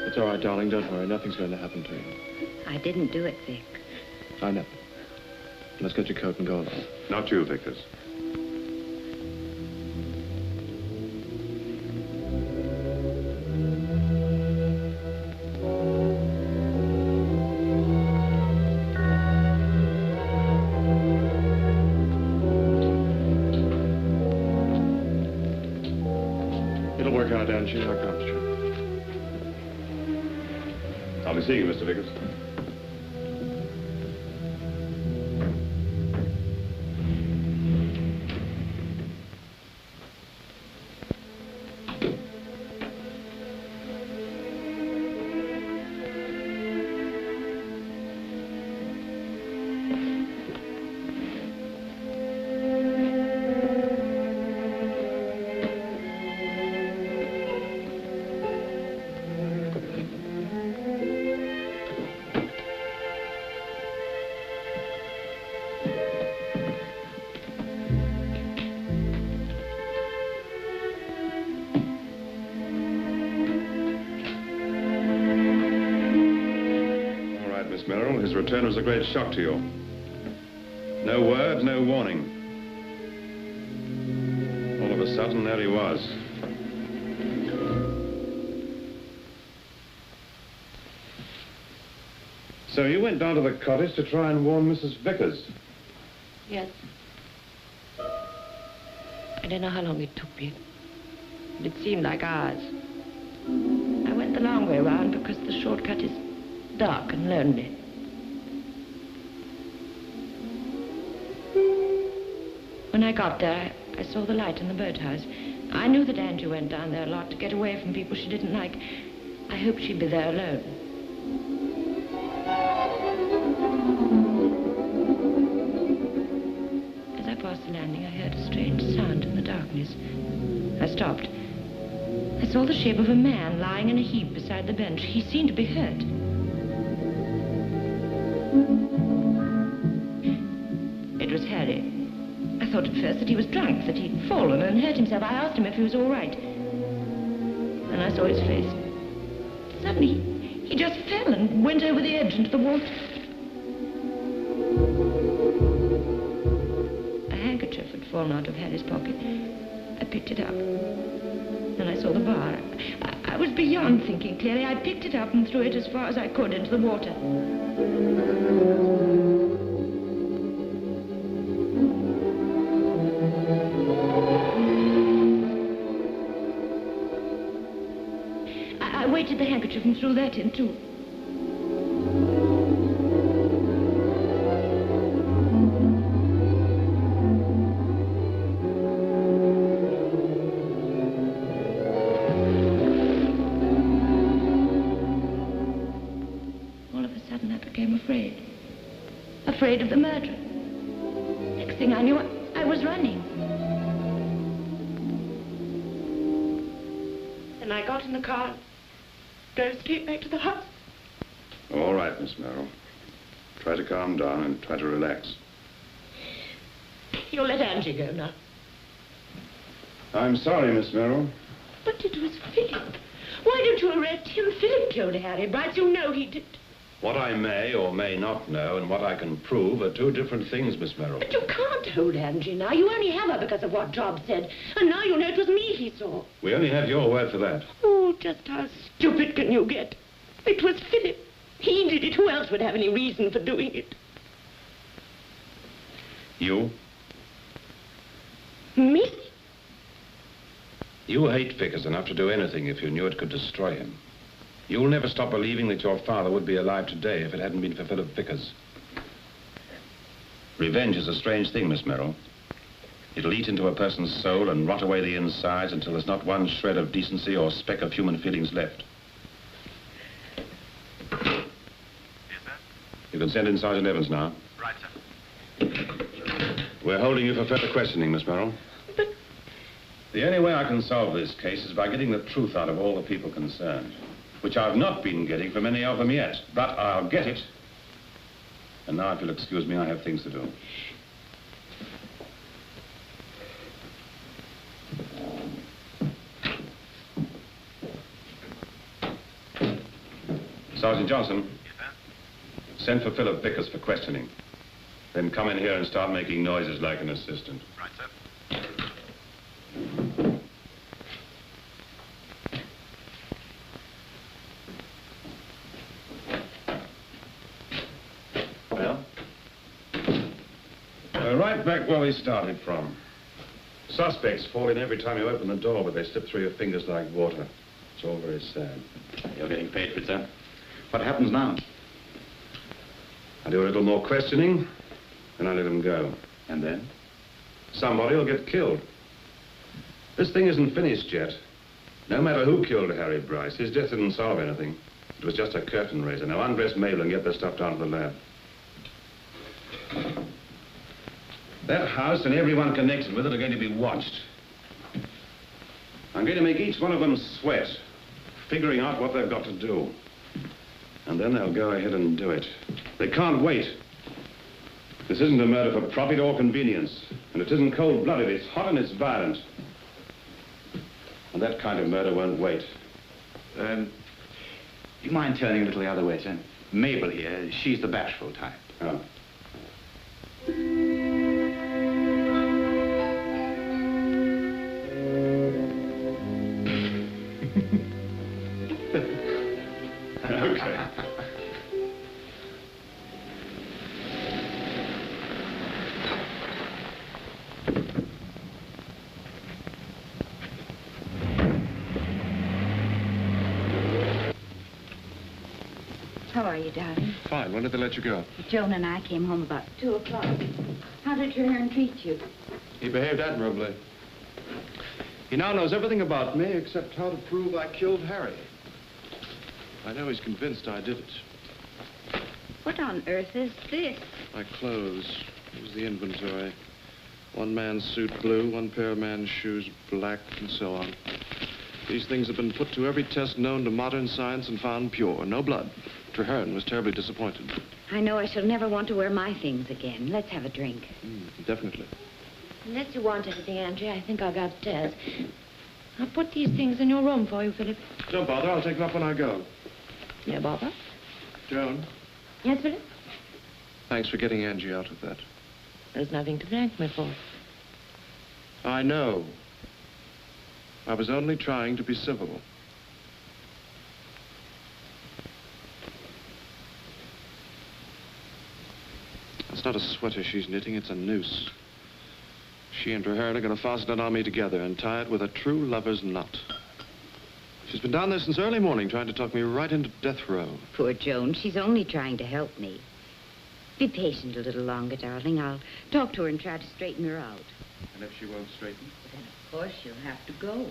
It's all right, darling. Don't worry. Nothing's going to happen to you. I didn't do it, Vic. I know. Let's get your coat and go along. Not you, Vickers. It'll work out, Angie. I promise you. I'll be seeing you, Mr. Vickers. Merrill, his return was a great shock to you. No word, no warning. All of a sudden, there he was. So you went down to the cottage to try and warn Mrs. Vickers? Yes. I don't know how long it took me. But it seemed like hours. I went the long way round because the shortcut is dark and lonely. When I got there, I saw the light in the boathouse. I knew that Angie went down there a lot to get away from people she didn't like. I hoped she'd be there alone. As I passed the landing, I heard a strange sound in the darkness. I stopped. I saw the shape of a man lying in a heap beside the bench. He seemed to be hurt. It was Harry. I thought at first that he was drunk, that he'd fallen and hurt himself. I asked him if he was all right. Then I saw his face. Suddenly, he just fell and went over the edge into the water. A handkerchief had fallen out of Harry's pocket. I picked it up. Then I saw the bar. I was beyond thinking clearly. I picked it up and threw it as far as I could into the water. weighted the handkerchief and threw that in, too. All of a sudden, I became afraid. Afraid of the murderer. Next thing I knew, I was running. And I got in the car and drove straight back to the house. All right, Miss Merrill. Try to calm down and try to relax. You'll let Angie go now. I'm sorry, Miss Merrill. But it was Philip. Why don't you arrest him? Philip killed Harry Bryce. You know he did. What I may or may not know and what I can prove are two different things, Miss Merrill. But you can't hold Angie now. You only have her because of what Job said. And now you know it was me he saw. We only have your word for that. Oh, just how stupid can you get? It was Philip. He did it. Who else would have any reason for doing it? You? Me? You hate Vickers enough to do anything if you knew it could destroy him. You'll never stop believing that your father would be alive today if it hadn't been for Philip Vickers. Revenge is a strange thing, Miss Merrill. It'll eat into a person's soul and rot away the insides until there's not one shred of decency or speck of human feelings left. Yes, sir? You can send in Sergeant Evans now. Right, sir. We're holding you for further questioning, Miss Merrill. But... The only way I can solve this case is by getting the truth out of all the people concerned, which I've not been getting from any of them yet. But I'll get it. And now, if you'll excuse me, I have things to do. Sergeant Johnson. Yes, sir? Send for Philip Vickers for questioning. Then come in here and start making noises like an assistant. Right, sir. Well? We're right back where we started from. Suspects fall in every time you open the door, but they slip through your fingers like water. It's all very sad. You're getting paid for it, sir. What happens now? I do a little more questioning, and I let them go. And then? Somebody will get killed. This thing isn't finished yet. No matter who killed Harry Bryce, his death didn't solve anything. It was just a curtain raiser. Now undress Maben and get the stuff down to the lab. That house and everyone connected with it are going to be watched. I'm going to make each one of them sweat, figuring out what they've got to do. And then they'll go ahead and do it. They can't wait. This isn't a murder for profit or convenience. And it isn't cold-blooded. It's hot and it's violent. And that kind of murder won't wait. Do you mind turning a little the other way, sir? Mabel here, she's the bashful type. Oh. Okay. How are you, darling? Fine. When did they let you go? Joan and I came home about 2 o'clock. How did Treherne treat you? He behaved admirably. He now knows everything about me except how to prove I killed Harry. I know he's convinced I did it. What on earth is this? My clothes. Here's the inventory. One man's suit blue, one pair of man's shoes black, and so on. These things have been put to every test known to modern science and found pure. No blood. Treherne was terribly disappointed. I know I shall never want to wear my things again. Let's have a drink. Definitely. Unless you want anything, Angie, I think I'll go upstairs. I'll put these things in your room for you, Philip. Don't bother. I'll take them up when I go. No bother. Joan. Yes, Philip? Thanks for getting Angie out of that. There's nothing to thank me for. I know. I was only trying to be civil. It's not a sweater she's knitting, it's a noose. She and Treherne are going to fasten it on me together and tie it with a true lover's knot. She's been down there since early morning trying to talk me right into death row. Poor Joan, she's only trying to help me. Be patient a little longer, darling. I'll talk to her and try to straighten her out. And if she won't straighten? Then, of course, she'll have to go.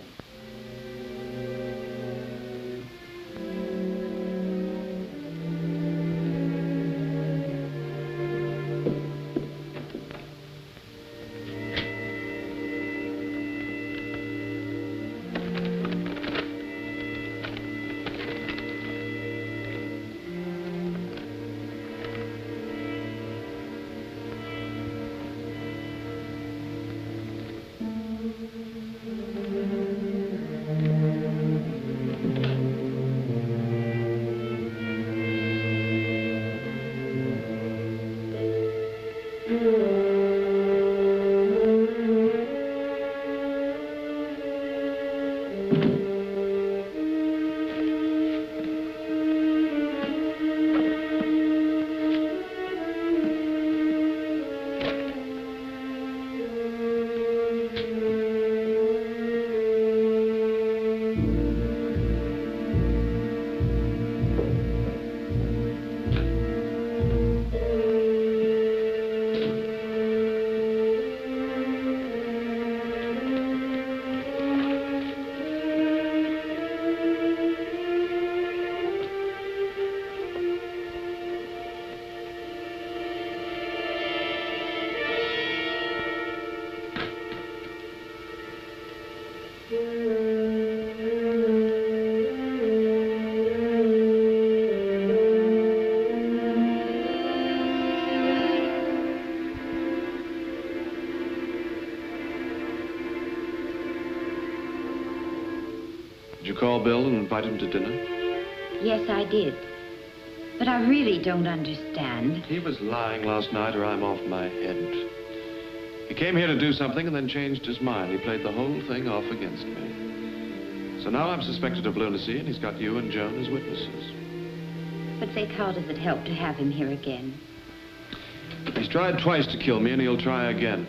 Did you call Bill and invite him to dinner? Yes, I did. But I really don't understand. He was lying last night or I'm off my head. He came here to do something and then changed his mind. He played the whole thing off against me. So now I'm suspected of lunacy and he's got you and Joan as witnesses. But think, how does it help to have him here again? He's tried twice to kill me and he'll try again.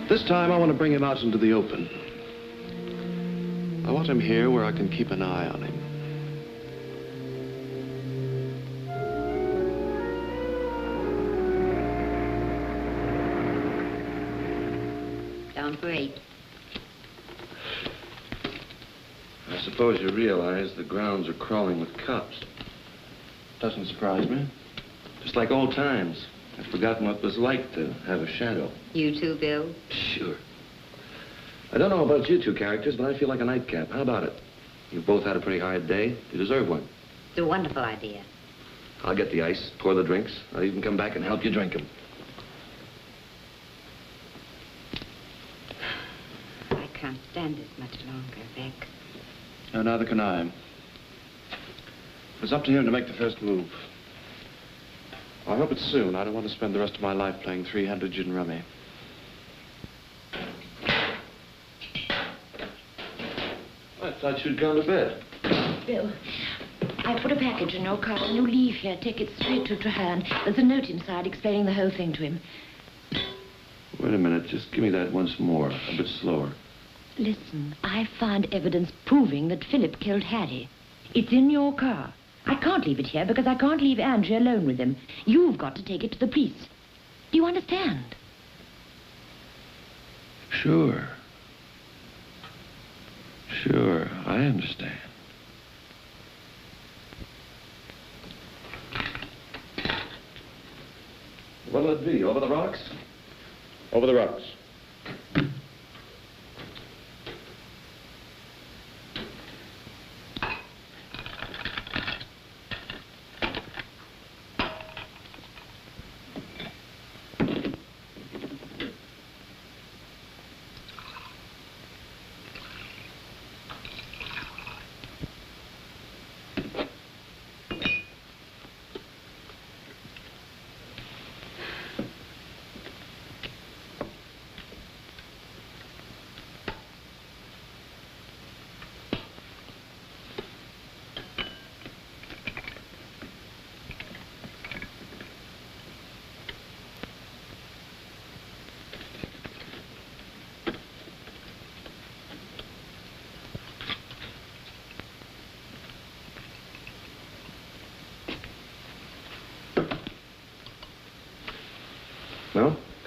This time I want to bring him out into the open. I want him here where I can keep an eye on him. Sounds great. I suppose you realize the grounds are crawling with cops. Doesn't surprise me. Just like old times. I've forgotten what it was like to have a shadow. You too, Bill? Sure. I don't know about you two characters, but I feel like a nightcap. How about it? You've both had a pretty hard day. You deserve one. It's a wonderful idea. I'll get the ice, pour the drinks. I'll even come back and help you drink them. I can't stand this much longer, Vic. No, neither can I. It's up to him to make the first move. I hope it's soon. I don't want to spend the rest of my life playing three-handed gin rummy. I thought you'd gone to bed. Bill, I put a package in your car. When you leave here, take it straight to Treherne. There's a note inside explaining the whole thing to him. Wait a minute. Just give me that once more. A bit slower. Listen, I found evidence proving that Philip killed Harry. It's in your car. I can't leave it here because I can't leave Angie alone with him. You've got to take it to the police. Do you understand? Sure. Sure, I understand. What'll it be, over the rocks? Over the rocks.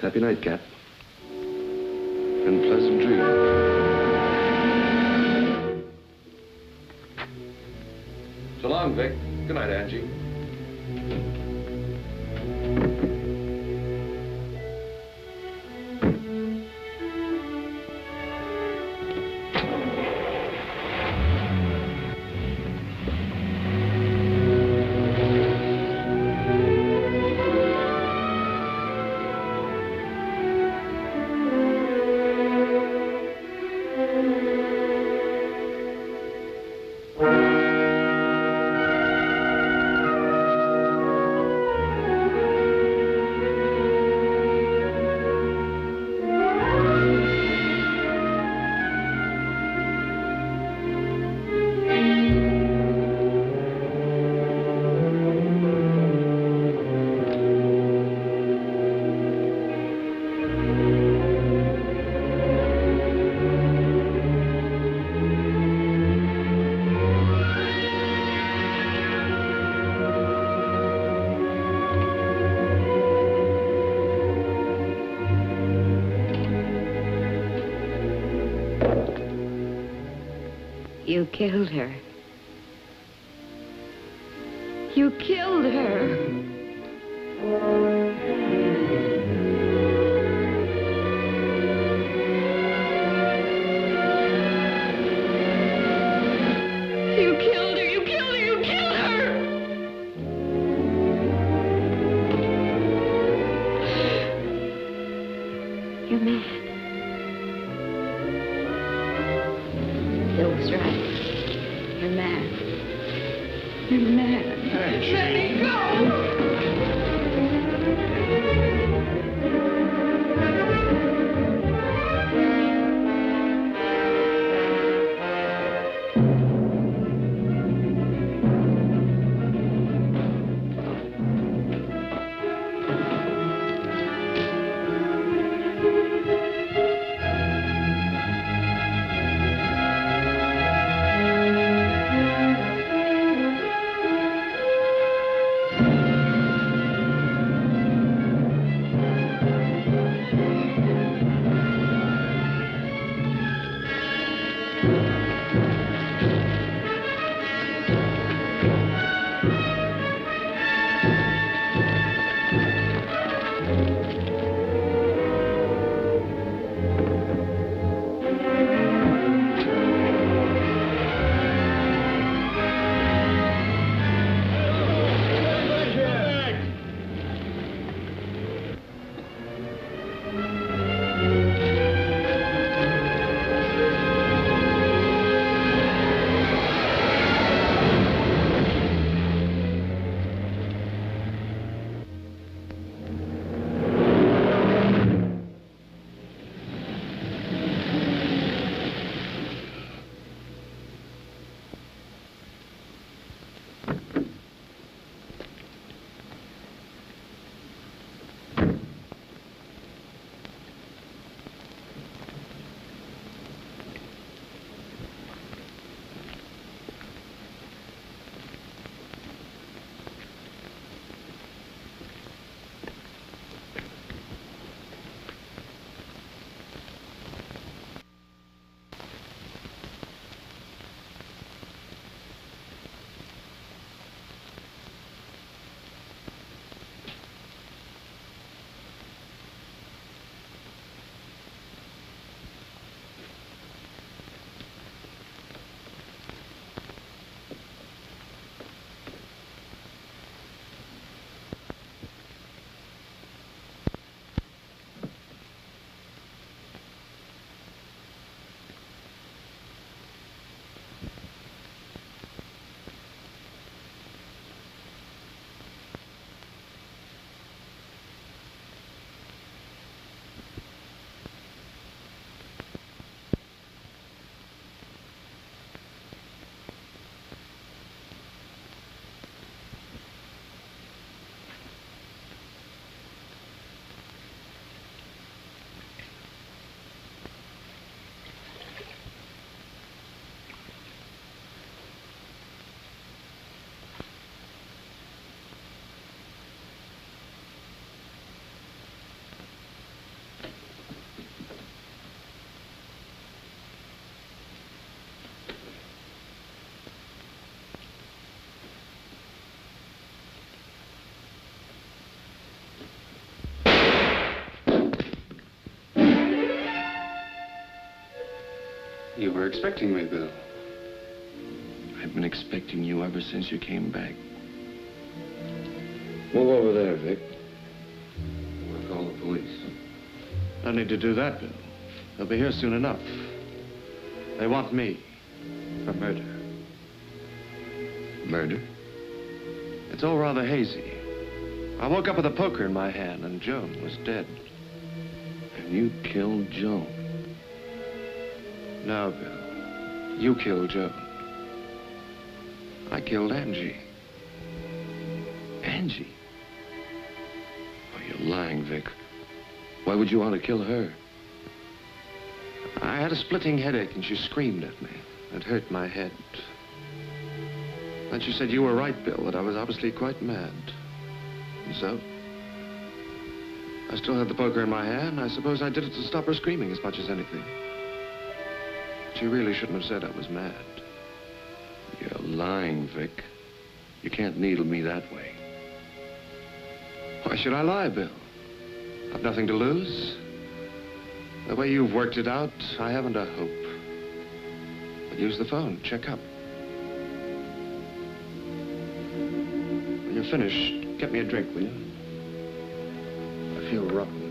Happy night, Cap. And pleasant dreams. So long, Vic. Good night, Angie. You killed her. You killed her. You killed her, you killed her, you killed her! You're mad. Bill was right. You're mad. You're mad. Angie. Let me go! You were expecting me, Bill. I've been expecting you ever since you came back. Move over there, Vic. We'll call the police. No need to do that, Bill. They'll be here soon enough. They want me for murder. Murder? It's all rather hazy. I woke up with a poker in my hand, and Joan was dead. And you killed Joan? No, Bill. You killed Joan. I killed Angie. Angie? Oh, you're lying, Vic. Why would you want to kill her? I had a splitting headache, and she screamed at me. It hurt my head. Then she said you were right, Bill, that I was obviously quite mad. And so, I still had the poker in my hand. I suppose I did it to stop her screaming as much as anything. She really shouldn't have said I was mad. You're lying, Vic. You can't needle me that way. Why should I lie, Bill? I've nothing to lose. The way you've worked it out, I haven't a hope. But use the phone. Check up. When you're finished, get me a drink, will you? I feel rotten.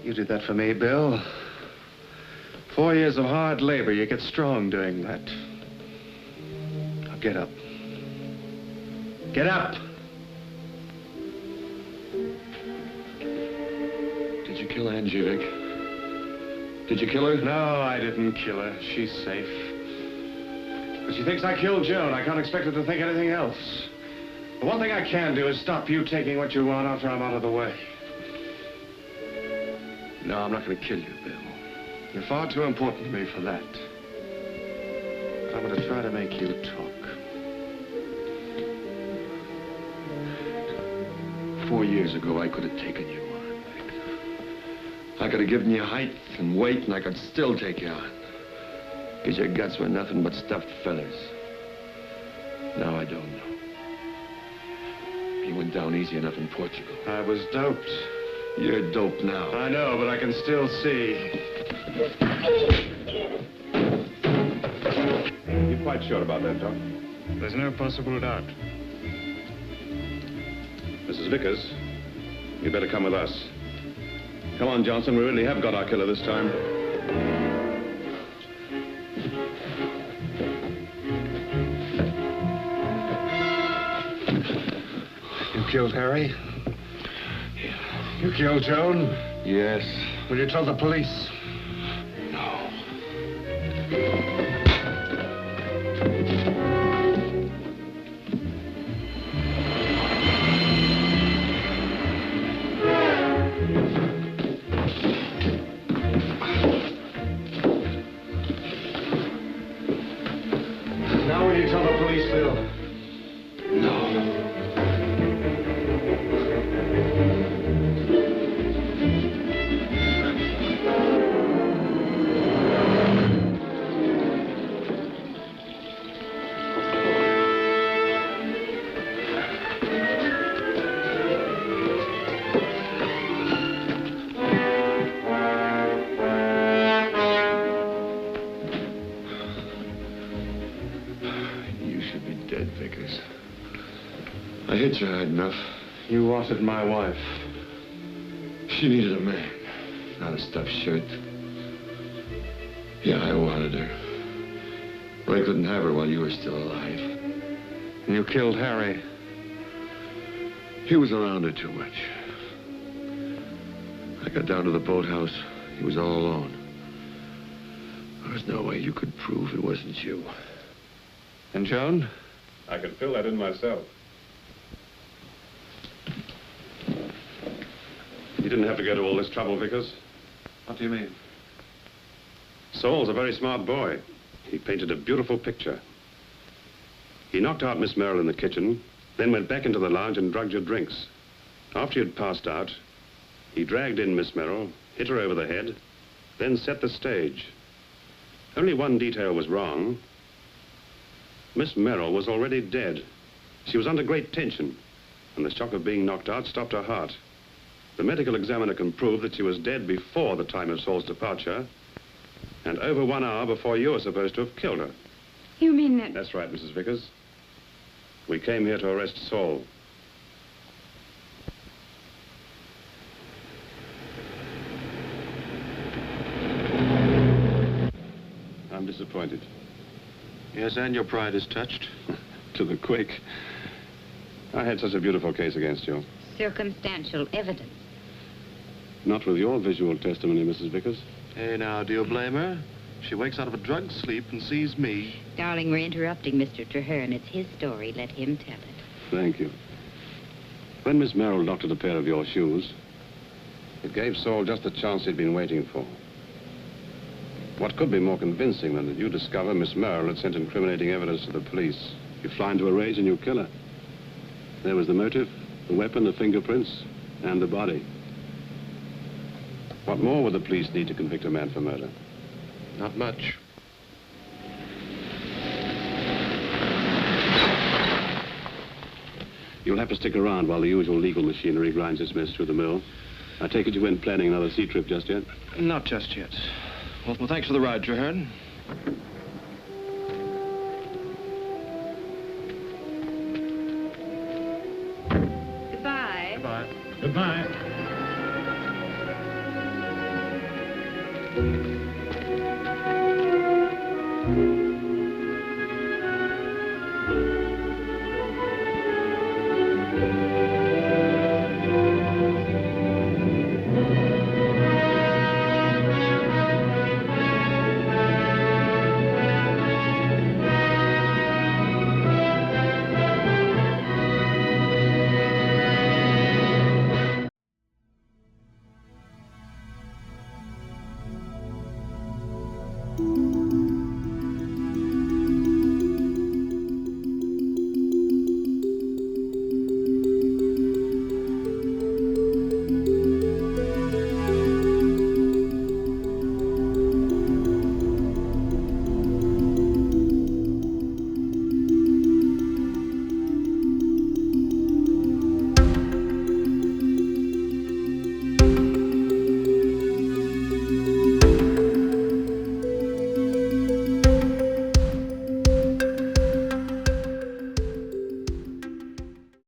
You did that for me, Bill. 4 years of hard labor. You get strong doing that. Now get up. Get up! Did you kill Angie, Vic? Did you kill her? No, I didn't kill her. She's safe. But she thinks I killed Joan. I can't expect her to think anything else. The one thing I can do is stop you taking what you want after I'm out of the way. No, I'm not going to kill you, Bill. You're far too important to me for that. But I'm going to try to make you talk. 4 years ago, I could have taken you on, Vic. I could have given you height and weight, and I could still take you on. Because your guts were nothing but stuffed feathers. Now I don't know. You went down easy enough in Portugal. I was doped. You're dope now. I know, but I can still see. You're quite sure about that, Doc? There's no possible doubt. Mrs. Vickers, you'd better come with us. Come on, Johnson, we really have got our killer this time. You killed Harry? You killed Joan? Yes. Will you tell the police? No. Now will you tell the police, Bill? No. I hit you hard enough. You wanted my wife. She needed a man, not a stuffed shirt. Yeah, I wanted her. But I couldn't have her while you were still alive. And you killed Harry. He was around her too much. I got down to the boathouse. He was all alone. There was no way you could prove it wasn't you. And Joan? I could fill that in myself. You didn't have to go to all this trouble, Vickers. What do you mean? Saul's a very smart boy. He painted a beautiful picture. He knocked out Miss Merrill in the kitchen, then went back into the lounge and drugged your drinks. After he had passed out, he dragged in Miss Merrill, hit her over the head, then set the stage. Only one detail was wrong. Miss Merrill was already dead. She was under great tension, and the shock of being knocked out stopped her heart. The medical examiner can prove that she was dead before the time of Saul's departure, and over 1 hour before you were supposed to have killed her. You mean that... That's right, Mrs. Vickers. We came here to arrest Saul. I'm disappointed. Yes, and your pride is touched. To the quick. I had such a beautiful case against you. Circumstantial evidence. Not with your visual testimony, Mrs. Vickers. Hey, now, do you blame her? She wakes out of a drugged sleep and sees me. Darling, we're interrupting Mr. Treherne. It's his story. Let him tell it. Thank you. When Miss Merrill doctored a pair of your shoes, it gave Saul just the chance he'd been waiting for. What could be more convincing than that you discover Miss Merrill had sent incriminating evidence to the police? You fly into a rage and you kill her. There was the motive, the weapon, the fingerprints, and the body. What more would the police need to convict a man for murder? Not much. You'll have to stick around while the usual legal machinery grinds its mess through the mill. I take it you weren't planning another sea trip just yet? Not just yet. Well, thanks for the ride, Treherne. Goodbye. Goodbye. Goodbye.